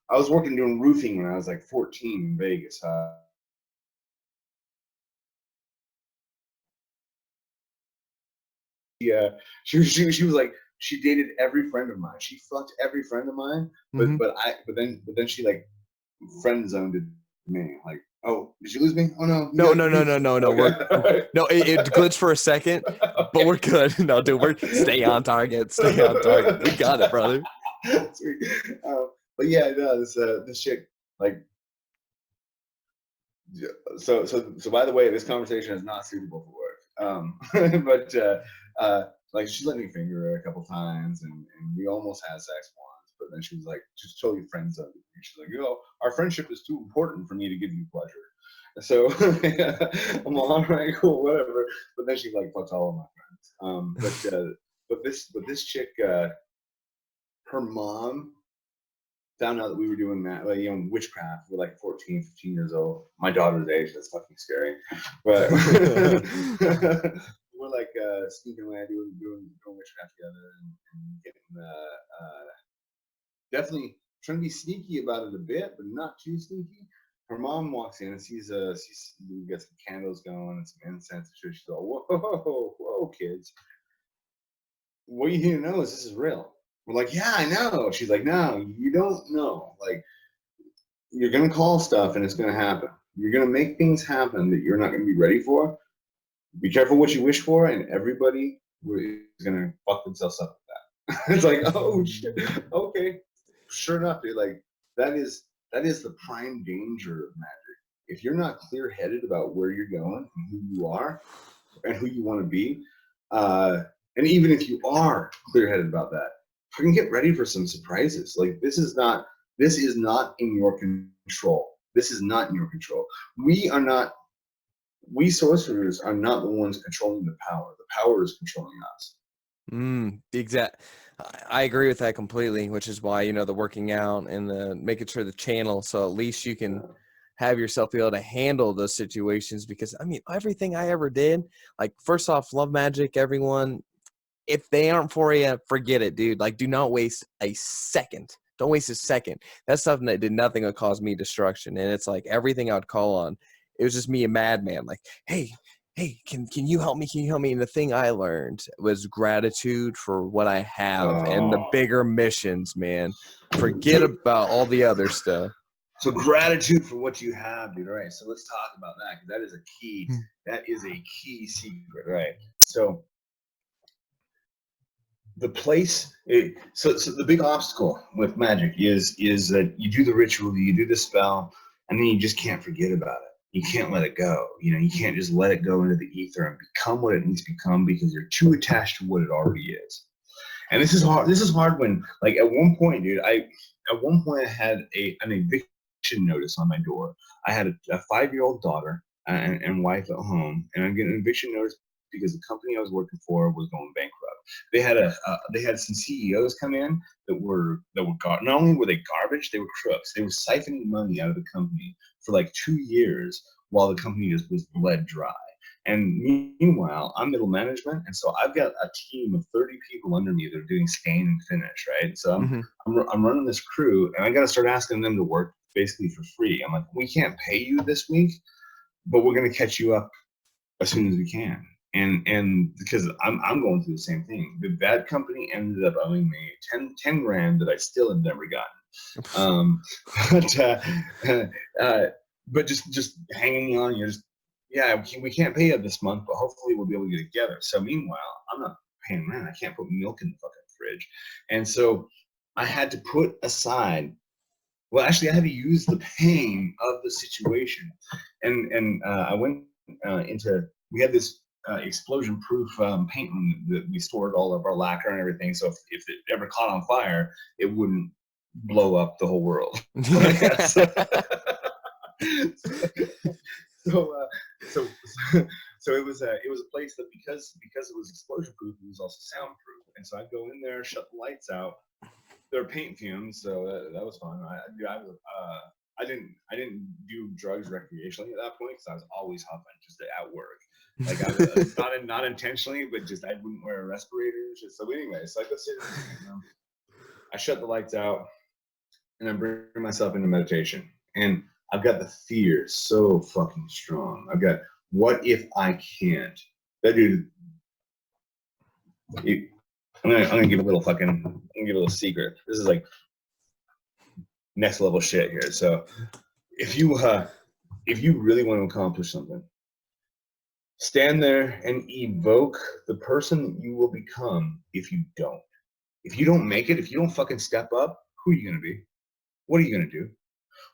I was working doing roofing when I was like 14 in Vegas. She was like, she dated every friend of mine. She fucked every friend of mine. But then she like friend zoned me. Like, oh, did you lose me? Oh no. No. Okay. It glitched for a second, but we're good. No, dude, we're stay on target. Stay on target. We got it, brother. Sweet. But yeah, no, this chick, like, so by the way, this conversation is not suitable for work. But like she let me finger her a couple times, and we almost had sex once. But then she was totally friend zoned. She's like, our friendship is too important for me to give you pleasure. So I'm all right, cool, whatever. But then she like fucks all of my friends. But this chick, her mom found out that we were doing that, like, witchcraft. We're like 14, 15 years old. My daughter's age, that's fucking scary. But we're like sneaking away, doing witchcraft together, and getting definitely trying to be sneaky about it a bit, but not too sneaky. Her mom walks in and sees we got some candles going and some incense. And she's all, whoa, kids. What you need to know is this is real. We're like, yeah, I know. She's like, no, you don't know. Like, you're gonna call stuff and it's gonna happen. You're gonna make things happen that you're not gonna be ready for. Be careful what you wish for, and everybody is gonna fuck themselves up with that. It's like, oh shit, okay. Sure enough, dude, like that is the prime danger of magic. If you're not clear-headed about where you're going and who you are and who you want to be, and even if you are clear-headed about that, fucking get ready for some surprises. Like this is not in your control. This is not in your control. We sorcerers are not the ones controlling the power. The power is controlling us. Exact. I agree with that completely, which is why, the working out and the making sure the channel, so at least you can have yourself be able to handle those situations. Because I mean, everything I ever did, like, first off, love magic, everyone. If they aren't for you, forget it, dude. Like, do not waste a second. Don't waste a second. That's something that did nothing but cause me destruction. And it's like everything I'd call on, it was just me, a madman. Like, hey, can you help me? Can you help me? And the thing I learned was gratitude for what I have and the bigger missions, man. Forget about all the other stuff. So gratitude for what you have, dude. All right. So let's talk about that, because that is a key. That is a key secret, right? So the place, so the big obstacle with magic is that you do the ritual, you do the spell, and then you just can't forget about it. You can't let it go. You can't just let it go into the ether and become what it needs to become, because you're too attached to what it already is. And this is hard. This is hard when, like, at one point, dude, I had an eviction notice on my door. I had a 5-year-old daughter and wife at home, and I'm getting an eviction notice because the company I was working for was going bankrupt. They had some CEOs come in that were not only were they garbage, they were crooks. They were siphoning money out of the company for like 2 years while the company just was bled dry. And meanwhile, I'm middle management, and so I've got a team of 30 people under me that are doing stain and finish, right? So I'm running this crew, and I got to start asking them to work basically for free. I'm like, we can't pay you this week, but we're going to catch you up as soon as we can. And because I'm going through the same thing. That company ended up owing me 10 grand that I still have never gotten. But just hanging on, we can't pay you this month, but hopefully we'll be able to get it together. So meanwhile, I'm not paying rent. I can't put milk in the fucking fridge. And so I had to put aside, well, actually I had to use the pain of the situation. And I went we had this explosion-proof paint room that we stored all of our lacquer and everything. So if it ever caught on fire, it wouldn't blow up the whole world. So it was a place that because it was explosion proof, it was also soundproof. And so I'd go in there, shut the lights out. There were paint fumes, so that was fun. I didn't do drugs recreationally at that point, because I was always huffing just at work. Like, I was not intentionally, but just I wouldn't wear a respirator. So anyway, so I go sit in the paint room. I shut the lights out, and I bring myself into meditation. And I've got the fear so fucking strong. I've got, what if I can't? That dude. I'm gonna give a little secret. This is like next level shit here. So if you really want to accomplish something, stand there and evoke the person that you will become if you don't. If you don't make it, if you don't fucking step up, who are you gonna be? What are you gonna do?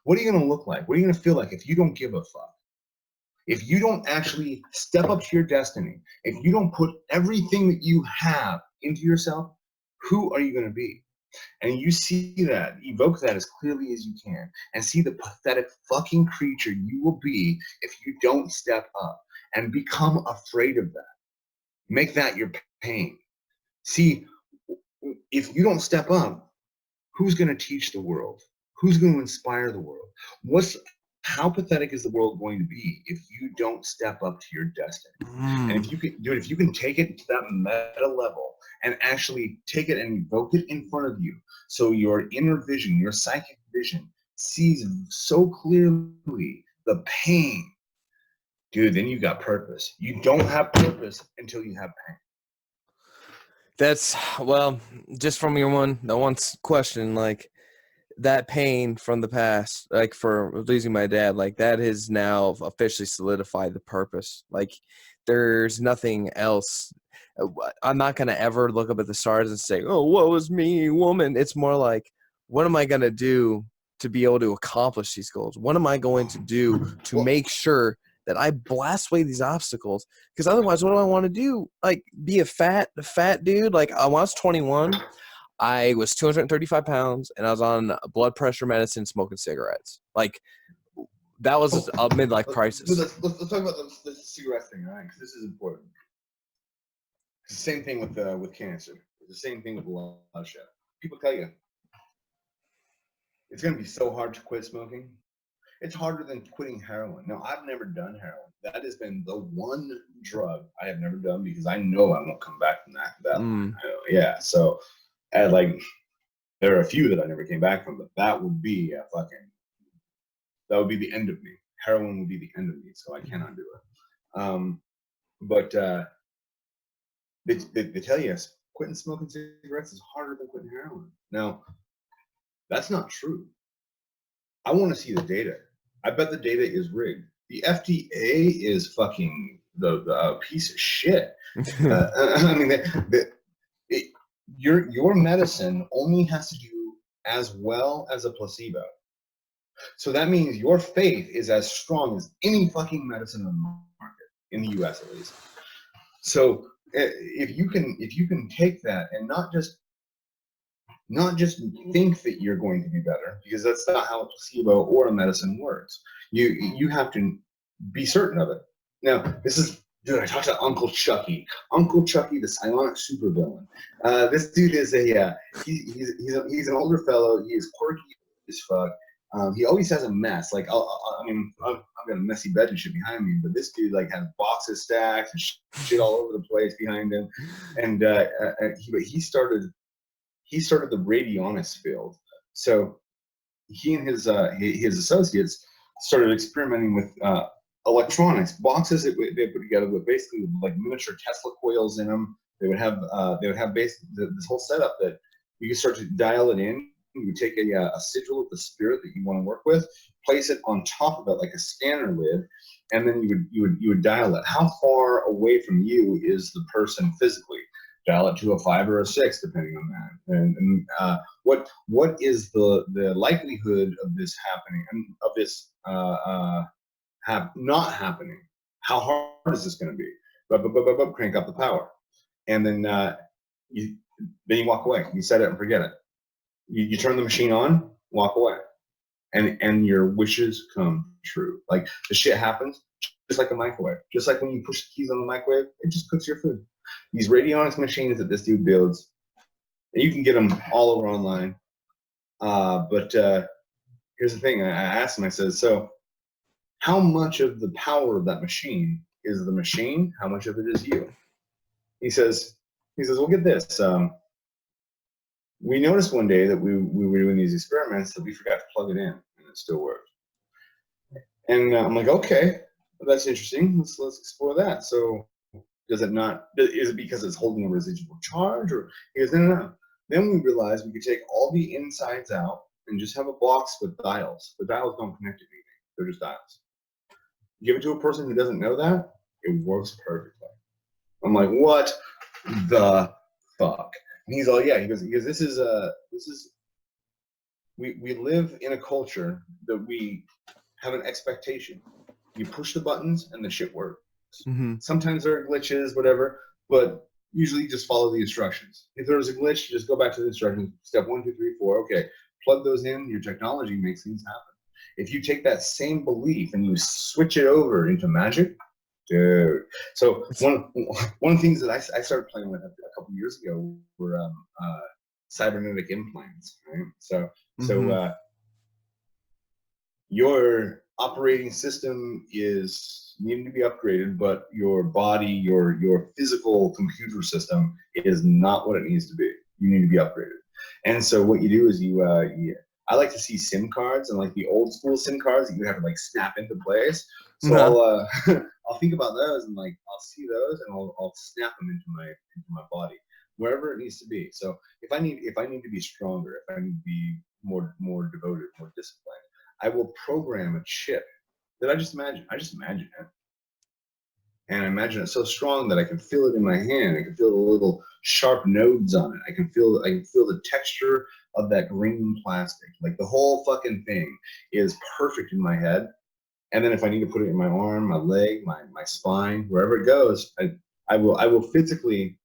What are you gonna look like? What are you gonna feel like if you don't give a fuck? If you don't actually step up to your destiny, if you don't put everything that you have into yourself, who are you gonna be? And you see that, evoke that as clearly as you can, and see the pathetic fucking creature you will be if you don't step up, and become afraid of that. Make that your pain. See, if you don't step up, who's going to teach the world? Who's going to inspire the world? How pathetic is the world going to be if you don't step up to your destiny? And if you can do it, if you can take it to that meta level and actually take it and evoke it in front of you, so your inner vision, your psychic vision, sees so clearly the pain, dude, then you got purpose. You don't have purpose until you have pain. That's, well, just from the one question, like, that pain from the past, like for losing my dad, like that has now officially solidified the purpose. Like there's nothing else. I'm not going to ever look up at the stars and say, oh, woe is me, woman. It's more like, what am I going to do to be able to accomplish these goals? What am I going to do to make sure that I blast away these obstacles? Because otherwise, what do I want to do? Like be a fat dude? Like when I was 21, I was 235 pounds, and I was on blood pressure medicine, smoking cigarettes. Like, that was a midlife crisis. Let's talk about the cigarette thing, all right? Because this is important. It's the same thing with cancer. It's the same thing with a lot of shit. People tell you it's going to be so hard to quit smoking. It's harder than quitting heroin. Now, I've never done heroin. That has been the one drug I have never done because I know I won't come back from that line. Yeah, so like there are a few that I never came back from, but that would be that would be the end of me. Heroin would be the end of me, so I cannot do it. But they tell you quitting smoking cigarettes is harder than quitting heroin. Now, that's not true. I want to see the data. I bet the data is rigged. The FDA is fucking the piece of shit. I mean, your medicine only has to do as well as a placebo. So that means your faith is as strong as any fucking medicine on the market, in the US at least. So if you can take that and not just think that you're going to be better, because that's not how a placebo or a medicine works. You have to be certain of it. Now, this is, dude, I talked to Uncle Chucky. Uncle Chucky, the psionic supervillain. This dude is he's an older fellow. He is quirky as fuck. He always has a mess. Like, I mean, I've got a messy bed and shit behind me, but this dude like has boxes stacked and shit all over the place behind him. And he started the radionics field. So he and his associates started experimenting with electronics boxes that they put together with basically like miniature Tesla coils in them. They would have basically this whole setup that you could start to dial it in. You would take a sigil of the spirit that you want to work with, place it on top of it like a scanner lid, and then you would dial it. How far away from you is the person physically? Dial it to a 5 or a 6, depending on that. And what is the likelihood of this happening and of this not happening? How hard is this going to be? Crank up the power, and then you walk away. You set it and forget it. You turn the machine on, walk away, and your wishes come true. Like the shit happens just like a microwave. Just like when you push the keys on the microwave, it just cooks your food. These radionics machines that this dude builds, and you can get them all over online. But here's the thing. I asked him, I said, so how much of the power of that machine is the machine? How much of it is you? He says, well, get this. We noticed one day that we were doing these experiments that we forgot to plug it in, and it still worked. And I'm like, okay, well, that's interesting. Let's explore that. So does it not? Is it because it's holding a residual charge? Or he goes, no. Then we realized we could take all the insides out and just have a box with dials. The dials don't connect to anything; they're just dials. Give it to a person who doesn't know that, it works perfectly. I'm like, what the fuck? And he's all, yeah. He goes, this is we live in a culture that we have an expectation. You push the buttons and the shit works. Mm-hmm. Sometimes there are glitches, whatever, but Usually just follow the instructions. If there's a glitch, just go back to the instructions. Step 1, 2, 3, 4. Okay, plug those in. Your technology makes things happen. If you take that same belief and you switch it over into magic, dude. So one of the things that I started playing with a couple years ago were cybernetic implants. Right. So your operating system is needing to be upgraded, but your body, your physical computer system is not what it needs to be. You need to be upgraded. And so what you do is I like to see SIM cards and like the old school SIM cards that you have to like snap into place. So I'll think about those and like I'll see those and I'll snap them into my body wherever it needs to be. So if I need to be stronger, if I need to be more devoted, more disciplined, I will program a chip that I just imagine it. And I imagine it so strong that I can feel it in my hand. I can feel the little sharp nodes on it. I can feel the texture of that green plastic. Like the whole fucking thing is perfect in my head. And then if I need to put it in my arm, my leg, my spine, wherever it goes, I will physically.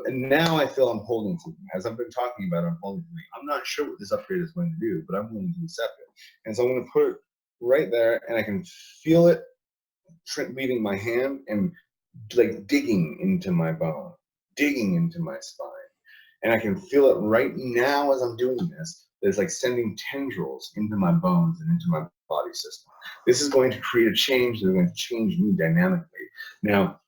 Now I feel I'm holding something. As I've been talking about, I'm holding something. I'm not sure what this upgrade is going to do, but I'm willing to accept it. And so I'm going to put it right there, and I can feel it leaving my hand and like digging into my bone, digging into my spine. And I can feel it right now as I'm doing this. It's like sending tendrils into my bones and into my body system. This is going to create a change that's going to change me dynamically. Now,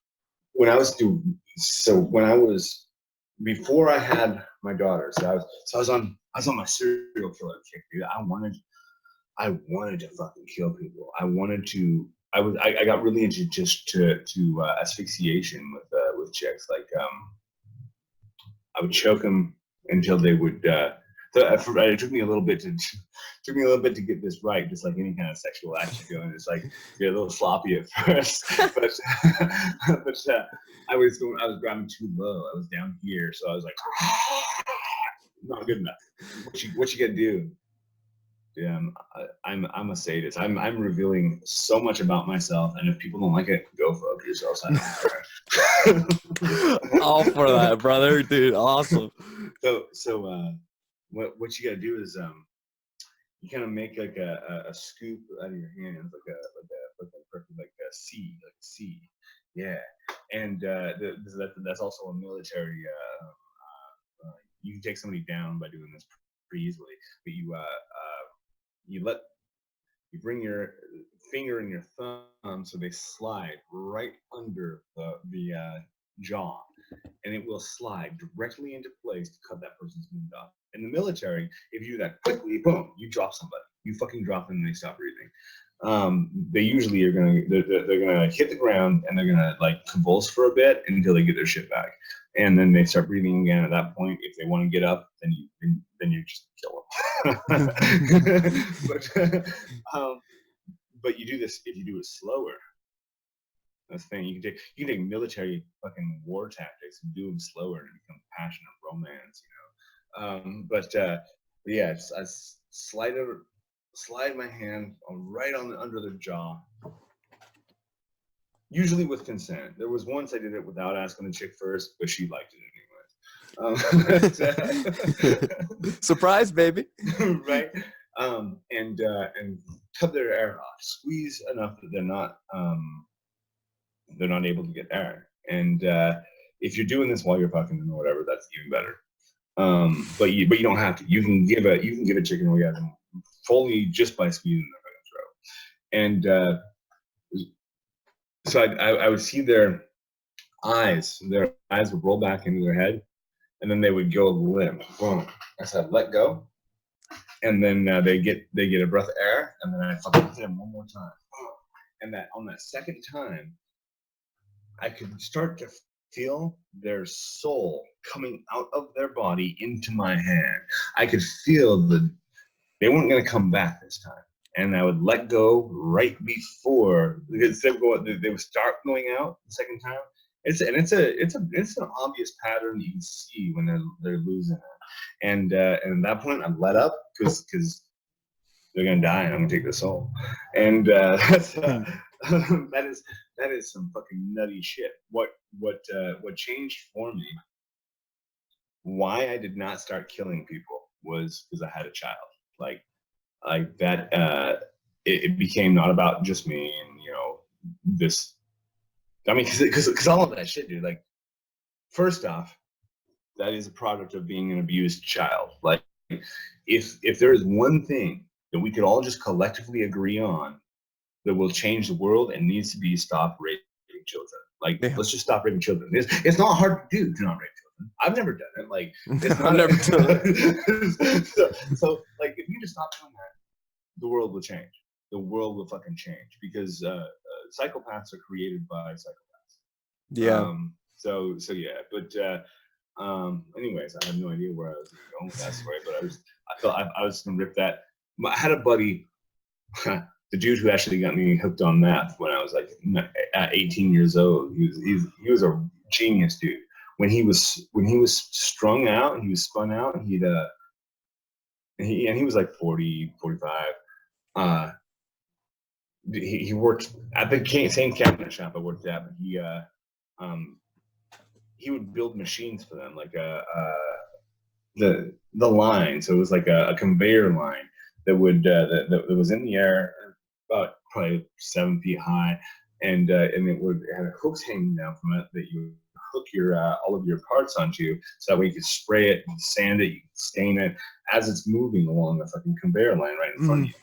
before I had my daughter, I was on my serial killer kick, dude. I wanted to fucking kill people. I got really into to asphyxiation with chicks. Like I would choke them until they would. It took me a little bit to get this right, just like any kind of sexual act you're doing. It's like you're a little sloppy at first, but I was grabbing too low. I was down here, so I was like, not good enough. What you gotta do? Yeah, I'm a sadist. I'm revealing so much about myself, and if people don't like it, go fuck yourselves. All for that, brother, dude. Awesome. So what you gotta do is you kind of make like a scoop out of your hands, like a C, yeah. And that's also a military. You can take somebody down by doing this pretty easily, but you bring your finger and your thumb so they slide right under the jaw, and it will slide directly into place to cut that person's wound off. In the military, if you do that quickly, boom, you drop somebody. You fucking drop them and they stop breathing. They usually are they're gonna hit the ground and they're gonna like convulse for a bit until they get their shit back, and then they start breathing again. At that point, if they want to get up, then you just kill them. But you do this if you do it slower. That's the thing. You can take military fucking war tactics and do them slower and it becomes passionate romance, yeah, I slide my hand right under their jaw, usually with consent. There was once I did it without asking the chick first, but she liked it anyway. Surprise, baby. Right. And cut their air off. Squeeze enough that they're not able to get air. And if you're doing this while you're fucking them or whatever, that's even better. But you don't have to. You can give a chicken orgasm fully just by squeezing their fucking throat. And so I would see their eyes would roll back into their head, and then they would go limp. Boom. I said, let go. And then they get a breath of air, and then I fucking hit them one more time. And that on that second time, I could start to feel their soul coming out of their body into my hand. I could feel they weren't going to come back this time. And I would let go right before they would start going out the second time. It's an obvious pattern you can see when they're losing it. And at that point, I let up because they're gonna die and I'm gonna take their soul. And that is some fucking nutty shit. What changed for me? Why I did not start killing people was because I had a child. Like that. It became not about just me and this. I mean, because all of that shit, dude. Like, first off, that is a product of being an abused child. Like, if there is one thing that we could all just collectively agree on that will change the world and needs to be stop raping children. Like, let's just stop raping children. It's not hard to not rape children. I've never done it. Like, it's not. I've never done it. so, like, if you just stop doing that, the world will change. The world will fucking change because psychopaths are created by psychopaths. Yeah. So yeah, but anyways, I have no idea where I was going with that story, but I felt I was gonna rip that. I had a buddy, the dude who actually got me hooked on meth when I was like at 18 years old. He was a genius dude. When he was strung out and he was spun out, he was like 40, 45. He worked at the same cabinet shop I worked at, but he would build machines for them, like the line. So it was like a conveyor line that would that was in the air, about probably 7 feet high, and it had hooks hanging down from it that you hook your all of your parts onto, so that way you could spray it, you could sand it, you could stain it as it's moving along the fucking conveyor line right in front of you.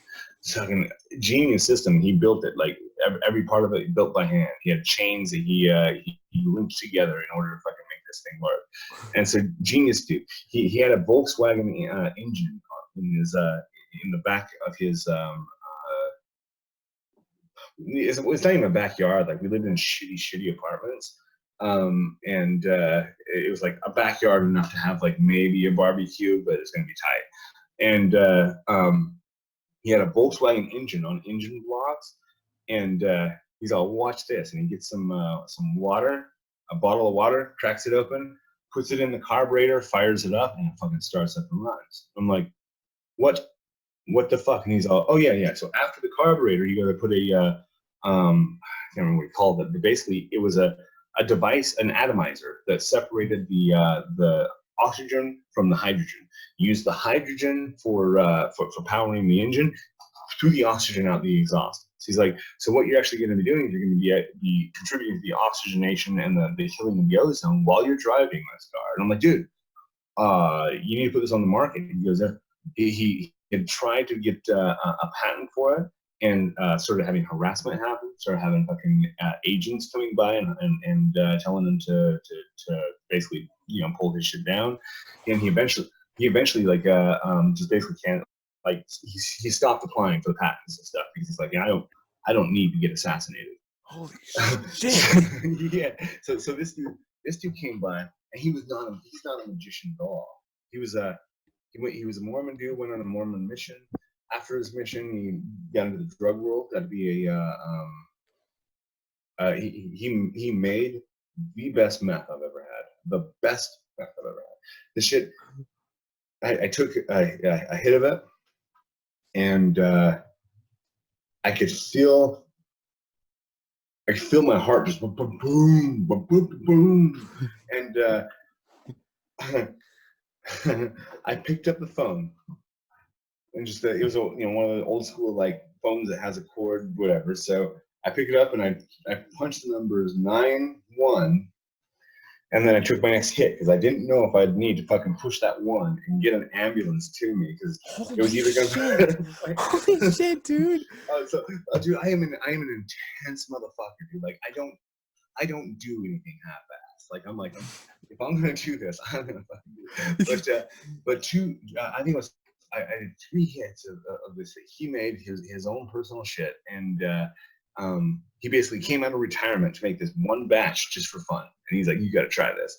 Fucking genius system. He built it, like every part of it built by hand. He had chains that he linked together in order to fucking make this thing work. And so genius dude. He had a Volkswagen engine in his in the back of his it's not even a backyard. Like, we lived in shitty apartments. And it was like a backyard enough to have like maybe a barbecue, but it's gonna be tight. And he had a Volkswagen engine on engine blocks, and he's all, watch this, and he gets some water, a bottle of water, cracks it open, puts it in the carburetor, fires it up, and it fucking starts up and runs. I'm like, what the fuck? And he's all, oh yeah. So after the carburetor, you got to put a I can't remember what he called it, but basically it was a device, an atomizer that separated the oxygen from the hydrogen. Use the hydrogen for powering the engine, threw the oxygen out the exhaust. So he's like, so what you're actually going to be doing is you're going to be contributing to the oxygenation and the healing of the ozone while you're driving this car. And I'm like, dude, you need to put this on the market. He goes, he had tried to get a patent for it, and started having harassment happen, started having fucking agents coming by and telling him to basically pull his shit down. And he eventually like just basically can't, like, he stopped applying for the patents and stuff because he's like, yeah, I don't need to get assassinated. Holy shit. Yeah. So this dude came by, and he's not a magician at all. He was a Mormon dude, went on a Mormon mission. After his mission, he got into the drug world. Got to be he made the best meth I've ever had. The best meth I've ever had. The shit. I took a hit of it, and I could feel my heart just boom, boom, boom, boom, boom, and I picked up the phone. And just it was one of the old school like phones that has a cord, whatever. So I picked it up and I punched the numbers 9-1, and then I took my next hit because I didn't know if I'd need to fucking push that one and get an ambulance to me because it was either gonna. Holy shit, dude! Dude, I am an intense motherfucker, dude. Like, I don't do anything half-assed. Like, I'm like, if I'm gonna do this, I'm gonna fucking do it. But I think it was. I did 3 hits of this. He made his own personal shit, and he basically came out of retirement to make this one batch just for fun. And he's like, "You got to try this."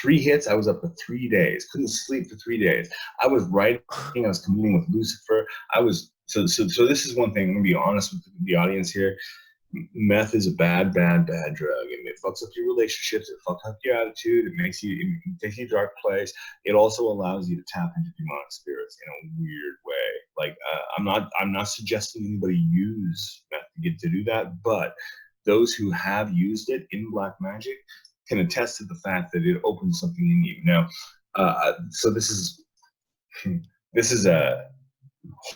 3 hits. I was up for 3 days. Couldn't sleep for 3 days. I was writing. I was communing with Lucifer. I was so. This is one thing. I'm gonna be honest with the audience here. Meth is a bad drug, and it fucks up your relationships. It fucks up your attitude. It takes you to a dark place. It also allows you to tap into demonic spirits in a weird way. Like I'm not suggesting anybody use meth to do that, but those who have used it in black magic can attest to the fact that it opens something in you. Now, so this is a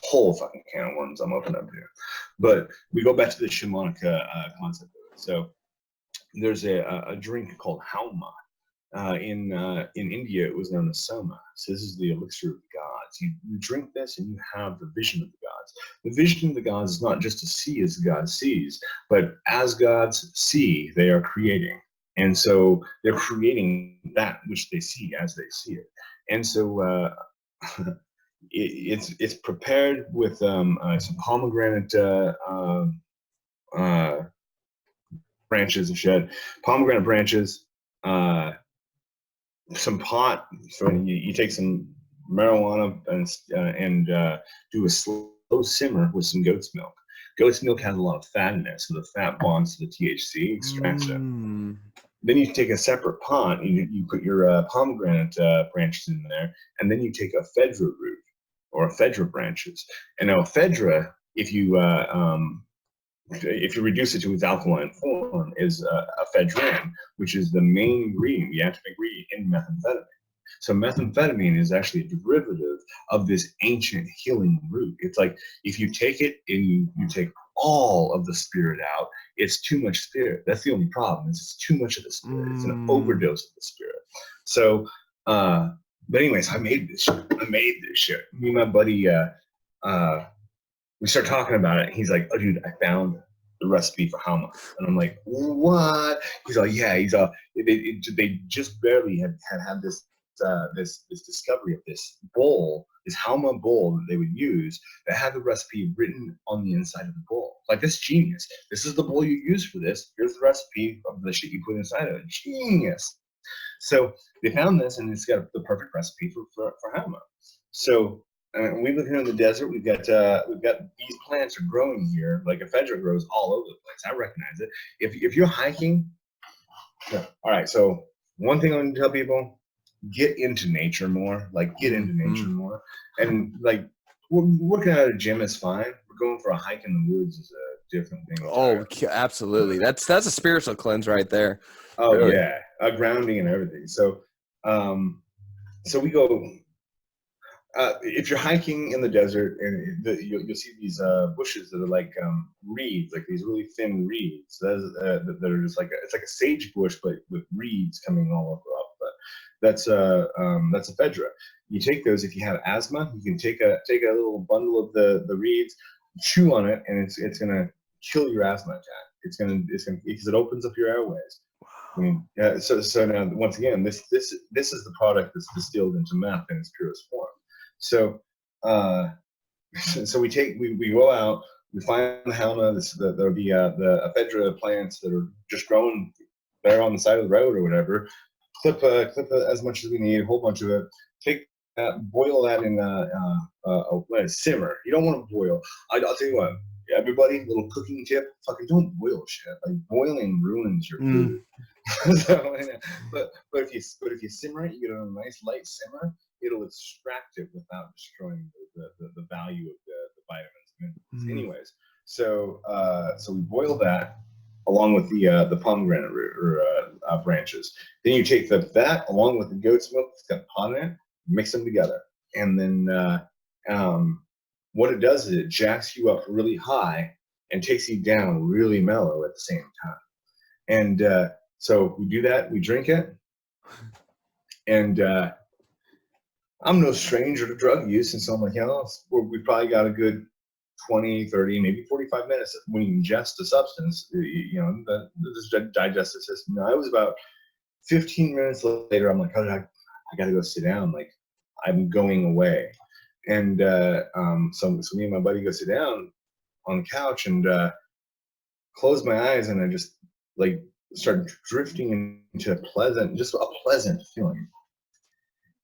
whole fucking can of worms I'm opening up here, but we go back to the shamanic concept of it. So there's a drink called hauma. In India, it was known as soma. So this is the elixir of the gods. You drink this and you have the vision of the gods. The vision of the gods is not just to see as the god sees, but as gods see, they are creating. And so they're creating that which they see as they see it. And so it's prepared with some pomegranate branches of shed, pomegranate branches, some pot. So you take some marijuana and do a slow simmer with some goat's milk. Goat's milk has a lot of fat in it, so the fat bonds to the THC, extracts it. Then you take a separate pot, you put your pomegranate branches in there, and then you take a ephedra root or ephedra branches. And now ephedra, if you reduce it to its alkaline form, is ephedrine, which is the main ingredient, the active ingredient in methamphetamine. So methamphetamine is actually a derivative of this ancient healing root. It's like if you take it and you take all of the spirit out, it's too much spirit. That's the only problem. It's too much of the spirit. It's an overdose of the spirit. So, but anyways, I made this shit. Me and my buddy, we start talking about it. He's like, "Oh, dude, I found the recipe for hauma," and I'm like, "What?" He's like, "Yeah." He's they just barely had this discovery of this bowl, this hauma bowl that they would use that had the recipe written on the inside of the bowl. Like, that's genius. This is the bowl you use for this. Here's the recipe of the shit you put inside of it. Genius. So they found this, and it's got the perfect recipe for hauma. So we live here in the desert. We've got these plants are growing here. Like ephedra grows all over the place. I recognize it. If you're hiking, yeah. All right. So one thing I want to tell people: get into nature more. Like, get into nature more. And like, working out at a gym is fine. But going for a hike in the woods is a different thing. Oh, absolutely. That's a spiritual cleanse right there. Oh really? Yeah, grounding and everything. So, so we go. If you're hiking in the desert, and you'll see these bushes that are like reeds, like these really thin reeds that are just like it's like a sage bush, but with reeds coming all over up. But that's ephedra. You take those if you have asthma. You can take a little bundle of the reeds, chew on it, and it's gonna kill your asthma attack. It's gonna because it opens up your airways. I mean, so now once again, this is the product that's distilled into meth in its purest form. So, so we go out, we find the hauma, the ephedra plants that are just growing there on the side of the road or whatever. Clip as much as we need, a whole bunch of it. Take boil that in a simmer. You don't want to boil. I'll tell you what. Everybody, little cooking tip: fucking don't boil shit. Like, boiling ruins your food. So, but if you simmer it, you get a nice light simmer. It'll extract it without destroying the value of the vitamins and minerals. Anyways, so we boil that along with the pomegranate root or branches. Then you take that along with the goat's milk that's got pot in it, mix them together, and then what it does is it jacks you up really high and takes you down really mellow at the same time. And so we do that, we drink it, and I'm no stranger to drug use, and so I'm like, we probably got a good 20, 30, maybe 45 minutes when you ingest the substance, the digestive system. Now, it was about 15 minutes later, I'm like, I got to go sit down. Like, I'm going away. And so me and my buddy go sit down on the couch and close my eyes, and I just like start drifting into a pleasant feeling.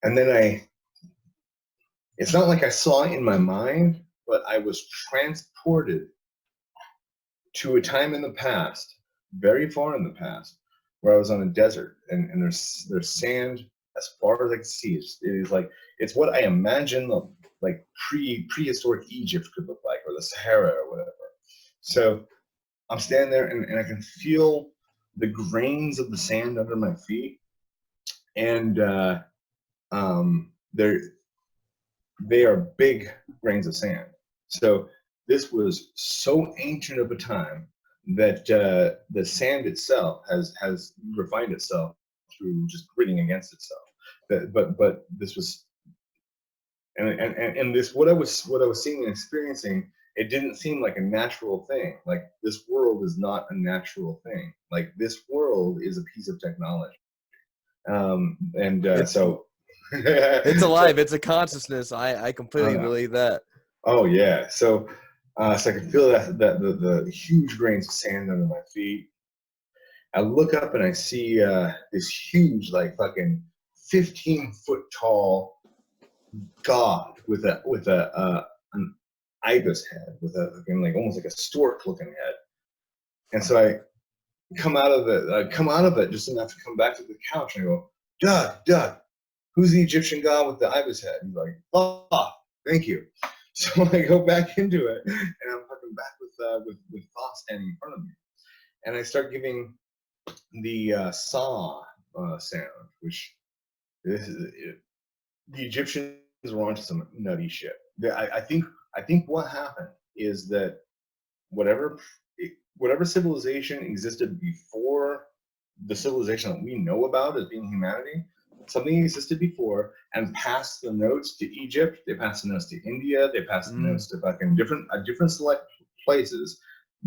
And then it's not like I saw it in my mind, but I was transported to a time in the past, very far in the past, where I was on a desert, and there's sand as far as I can see. It's what I imagine like prehistoric Egypt could look like, or the Sahara or whatever. So I'm standing there and I can feel the grains of the sand under my feet, and they are big grains of sand. So this was so ancient of a time that the sand itself has refined itself through just gritting against itself. But this was and this what I was seeing and experiencing. It didn't seem like a natural thing. Like, this world is not a natural thing. Like, this world is a piece of technology. It's So it's alive. It's a consciousness. I completely believe that. Oh yeah. So I can feel that the huge grains of sand under my feet. I look up and I see this huge, like, fucking 15-foot tall god with an ibis head, with a fucking, like, almost like a stork looking head. And so I come out of it just enough to come back to the couch and I go, Doug, who's the Egyptian god with the ibis head? He's like, oh, thank you. So I go back into it, and I'm fucking back with Thoth standing in front of me, and I start giving the saw sound, which this is the Egyptians were onto some nutty shit. I think what happened is that whatever civilization existed before the civilization that we know about as being humanity, something existed before and passed the notes to Egypt. They passed the notes to India. They passed the notes to fucking different select places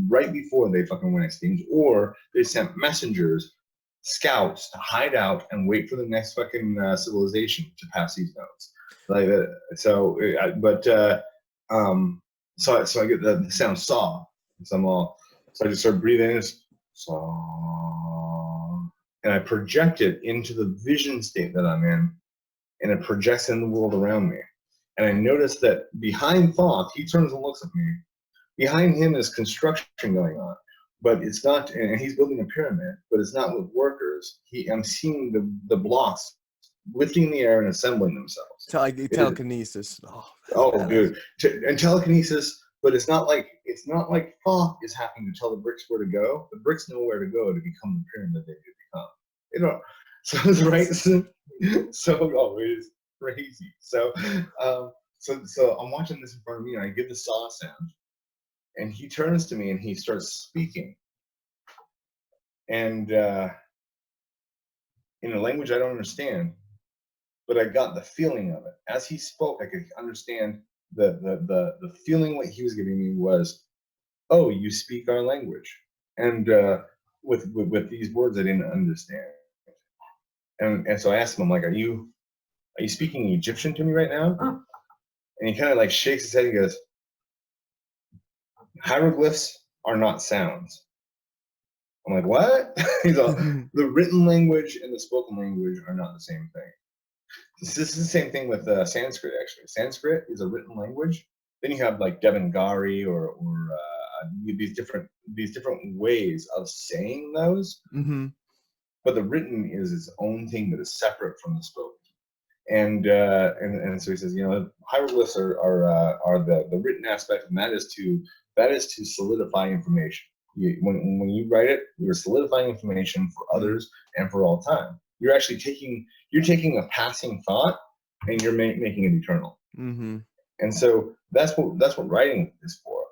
right before they fucking went extinct. Or they sent messengers, scouts, to hide out and wait for the next fucking civilization to pass these notes. Like so, but so I get the sound saw. So I just start breathing in, saw, and I project it into the vision state that I'm in, and it projects in the world around me. And I notice that behind Thoth, he turns and looks at me. Behind him is construction going on, but it's not, and he's building a pyramid, but it's not with workers. I'm seeing the blocks lifting in the air and assembling themselves. Telekinesis. Oh, dude, and telekinesis. But it's not like Thoth is having to tell the bricks where to go. The bricks know where to go to become the pyramid they need to become. You know, so it's right. So it is crazy. So I'm watching this in front of me, and I get the saw sound, and he turns to me and he starts speaking, and in a language I don't understand, but I got the feeling of it as he spoke. I could understand the feeling what he was giving me was, oh, you speak our language. And with these words I didn't understand. And so I asked him, I'm like, are you speaking Egyptian to me right now? And he kind of like shakes his head and goes, hieroglyphs are not sounds. I'm like, what? He's like, the written language and the spoken language are not the same thing. This is the same thing with Sanskrit, actually. Sanskrit is a written language. Then you have like Devanagari or these different ways of saying those. Mm-hmm. But the written is its own thing that is separate from the spoken. And so he says, hieroglyphs are the written aspect, and that is to solidify information. When you write it, you're solidifying information for others and for all time. You're actually taking a passing thought and you're making it eternal. Mm-hmm. And so that's what writing is for.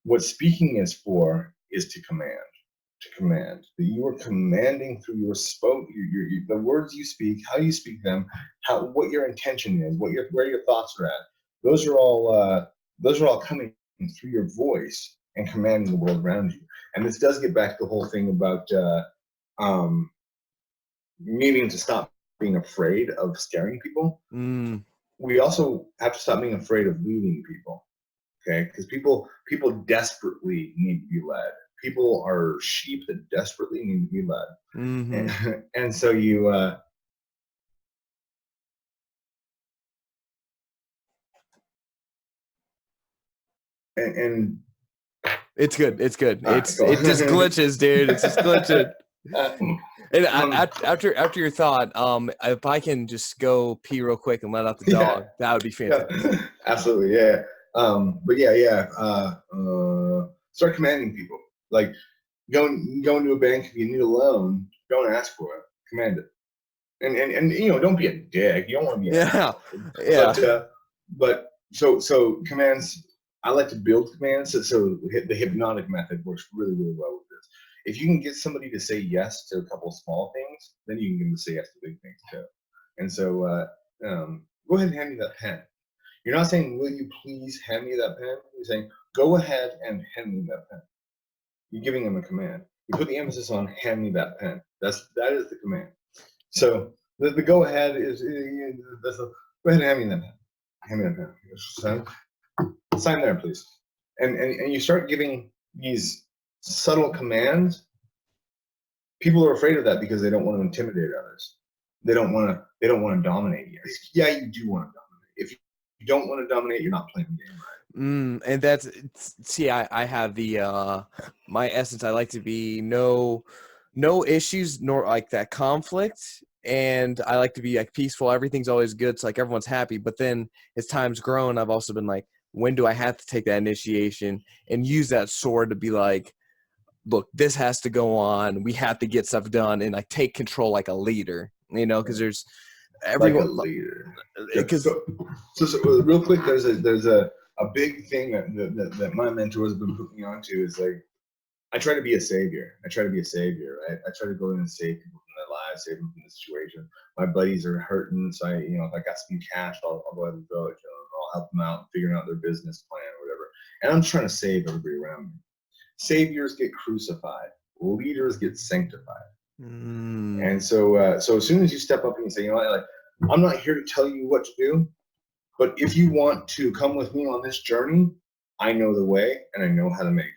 What speaking is for is to command. That you are commanding through your the words you speak, how you speak them, what your intention is, where your thoughts are at. Those are all coming through your voice and commanding the world around you. And this does get back to the whole thing about needing to stop being afraid of scaring people. We also have to stop being afraid of leading people, okay? Because people desperately need to be led. People are sheep that desperately need to be led. Mm-hmm. And so you and it's good. cool. It just glitches, dude. It's just glitching. And um, after your thought, if I can just go pee real quick and let out the yeah, dog, that would be yeah, fantastic. absolutely, yeah. But yeah. Start commanding people. Like go into a bank if you need a loan, go and ask for it, command it, and don't be a dick. You don't want to be an Yeah, asshole, yeah, but so commands. I like to build commands. So the hypnotic method works really well with this. If you can get somebody to say yes to a couple small things, then you can get them to say yes to big things too. And so go ahead and hand me that pen. You're not saying, will you please hand me that pen? You're saying, go ahead and hand me that pen. You're giving them a command. You put the emphasis on hand me that pen. That is the command. So the go ahead is that's a, go ahead and hand me that pen. Hand me that pen. Sign there, please. And you start giving these subtle commands. People are afraid of that because they don't want to intimidate others. They don't want to dominate you. Yeah, you do want to dominate. If you don't want to dominate, you're not playing the game right. and that's see, I have the my essence. I like to be no issues nor like that conflict, and I like to be like peaceful. Everything's always good, so like everyone's happy. But then as time's grown, I've also been like, when do I have to take that initiation and use that sword to be like, look, this has to go on. We have to get stuff done and like take control like a leader, because there's Like a everyone, leader. because So real quick, there's a big thing that my mentors have been putting me onto is like I try to be a savior. Right? I try to go in and save people from their lives, save them from the situation. My buddies are hurting, so if I got some cash, I'll go ahead and throw it. I'll help them out, figuring out their business plan or whatever. And I'm trying to save everybody around me. Saviors get crucified. Leaders get sanctified. And so as soon as you step up and you say, like, I'm not here to tell you what to do, but if you want to come with me on this journey, I know the way and I know how to make it.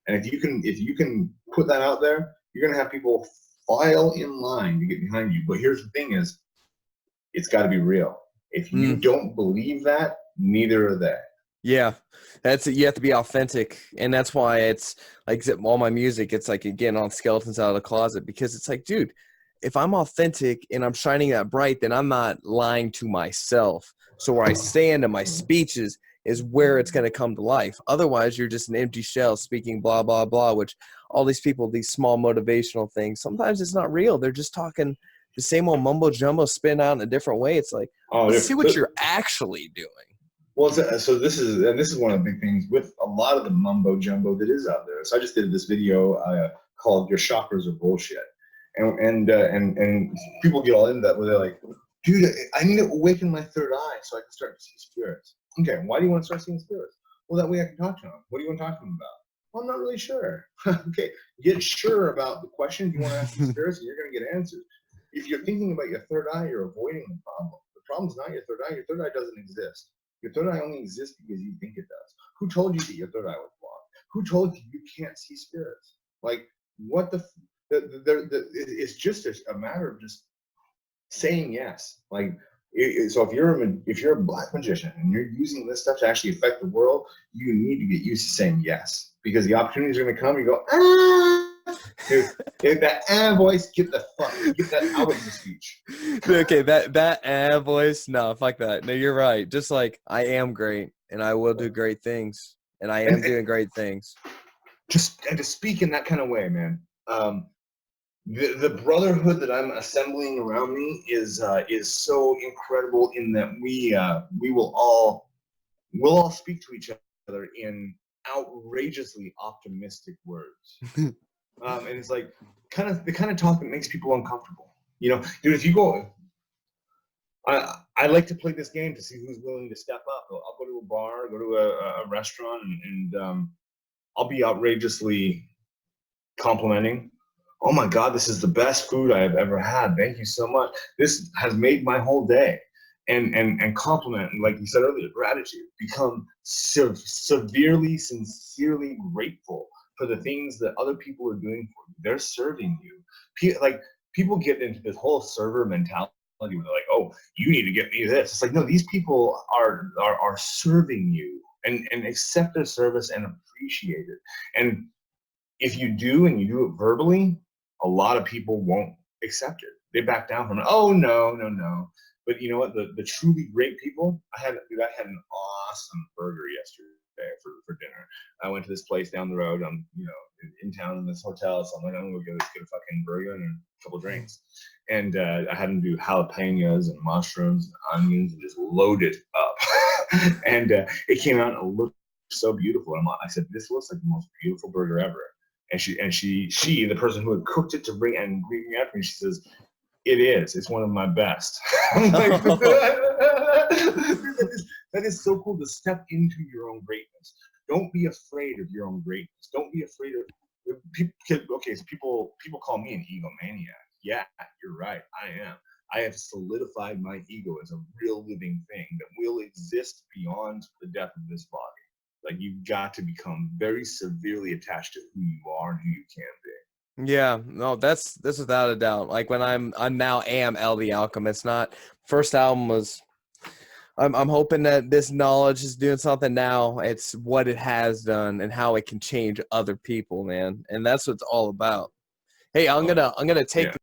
And if you can put that out there, you're gonna have people file in line to get behind you. But here's the thing is, it's gotta be real. If you don't believe that, neither are they. yeah, that's it. You have to be authentic, and that's why it's like all my music. It's like again on skeletons out of the closet, because it's like, dude, if I'm authentic and I'm shining that bright, then I'm not lying to myself. So where I stand in my speeches is where it's going to come to life. Otherwise, you're just an empty shell speaking blah blah blah. Which all these people, these small motivational things, sometimes it's not real. They're just talking the same old mumbo jumbo, spin out in a different way. It's like, let's see what you're actually doing. Well, so this is one of the big things with a lot of the mumbo jumbo that is out there. So I just did this video called "Your Chakras Are Bullshit," and people get all into that where they're like, "Dude, I need to awaken my third eye so I can start to see spirits." Okay, why do you want to start seeing spirits? Well, that way I can talk to them. What do you want to talk to them about? Well, I'm not really sure. Okay, get sure about the questions you want to ask the spirits, and you're going to get answers. If you're thinking about your third eye, you're avoiding the problem. The problem's not your third eye. Your third eye doesn't exist. Your third eye only exists because you think it does. Who told you that your third eye was blocked? Who told you you can't see spirits? Like, what it's just a matter of just saying yes. Like, so if you're a black magician and you're using this stuff to actually affect the world, you need to get used to saying yes, because the opportunities are going to come. You go, dude, that voice, get that out of the speech. Okay, that voice, no, fuck that. No, you're right. Just like, I am great and I will do great things, and I am doing great things. Just to speak in that kind of way, man. The brotherhood that I'm assembling around me is so incredible in that we'll all speak to each other in outrageously optimistic words. And it's like the kind of talk that makes people uncomfortable. Dude, if you go, I like to play this game to see who's willing to step up. I'll go to a bar, go to a restaurant, and I'll be outrageously complimenting. Oh my God, this is the best food I have ever had. Thank you so much. This has made my whole day. And compliment, like you said earlier, gratitude. Become severely, sincerely grateful for the things that other people are doing for you. They're serving you. People get into this whole server mentality where they're like, oh, you need to get me this. It's like, no, these people are serving you, and accept their service and appreciate it. And if you do, and you do it verbally, a lot of people won't accept it. They back down from it. Oh no, no, no. But you know what? The truly great people, I had an awesome burger yesterday for dinner. I went to this place down the road. I'm in town in this hotel, so I'm like, I'm gonna go get a fucking burger and a couple drinks. And I had them do jalapenos and mushrooms and onions and just load it up. And it came out and it looked so beautiful. I said, this looks like the most beautiful burger ever. And she, the person who had cooked it to bring me after me, she says, it is. It's one of my best. I'm like, that is so cool to step into your own greatness. Don't be afraid of your own greatness. Don't be afraid of people. Okay, so people call me an egomaniac. Yeah, you're right. I am. I have solidified my ego as a real living thing that will exist beyond the death of this body. Like, you've got to become very severely attached to who you are and who you can be. Yeah, no, that's without a doubt. Like when I'm now am L the Alchemist. Not first album was. I'm hoping that this knowledge is doing something now. It's what it has done and how it can change other people, man. And that's what it's all about. Hey, I'm gonna take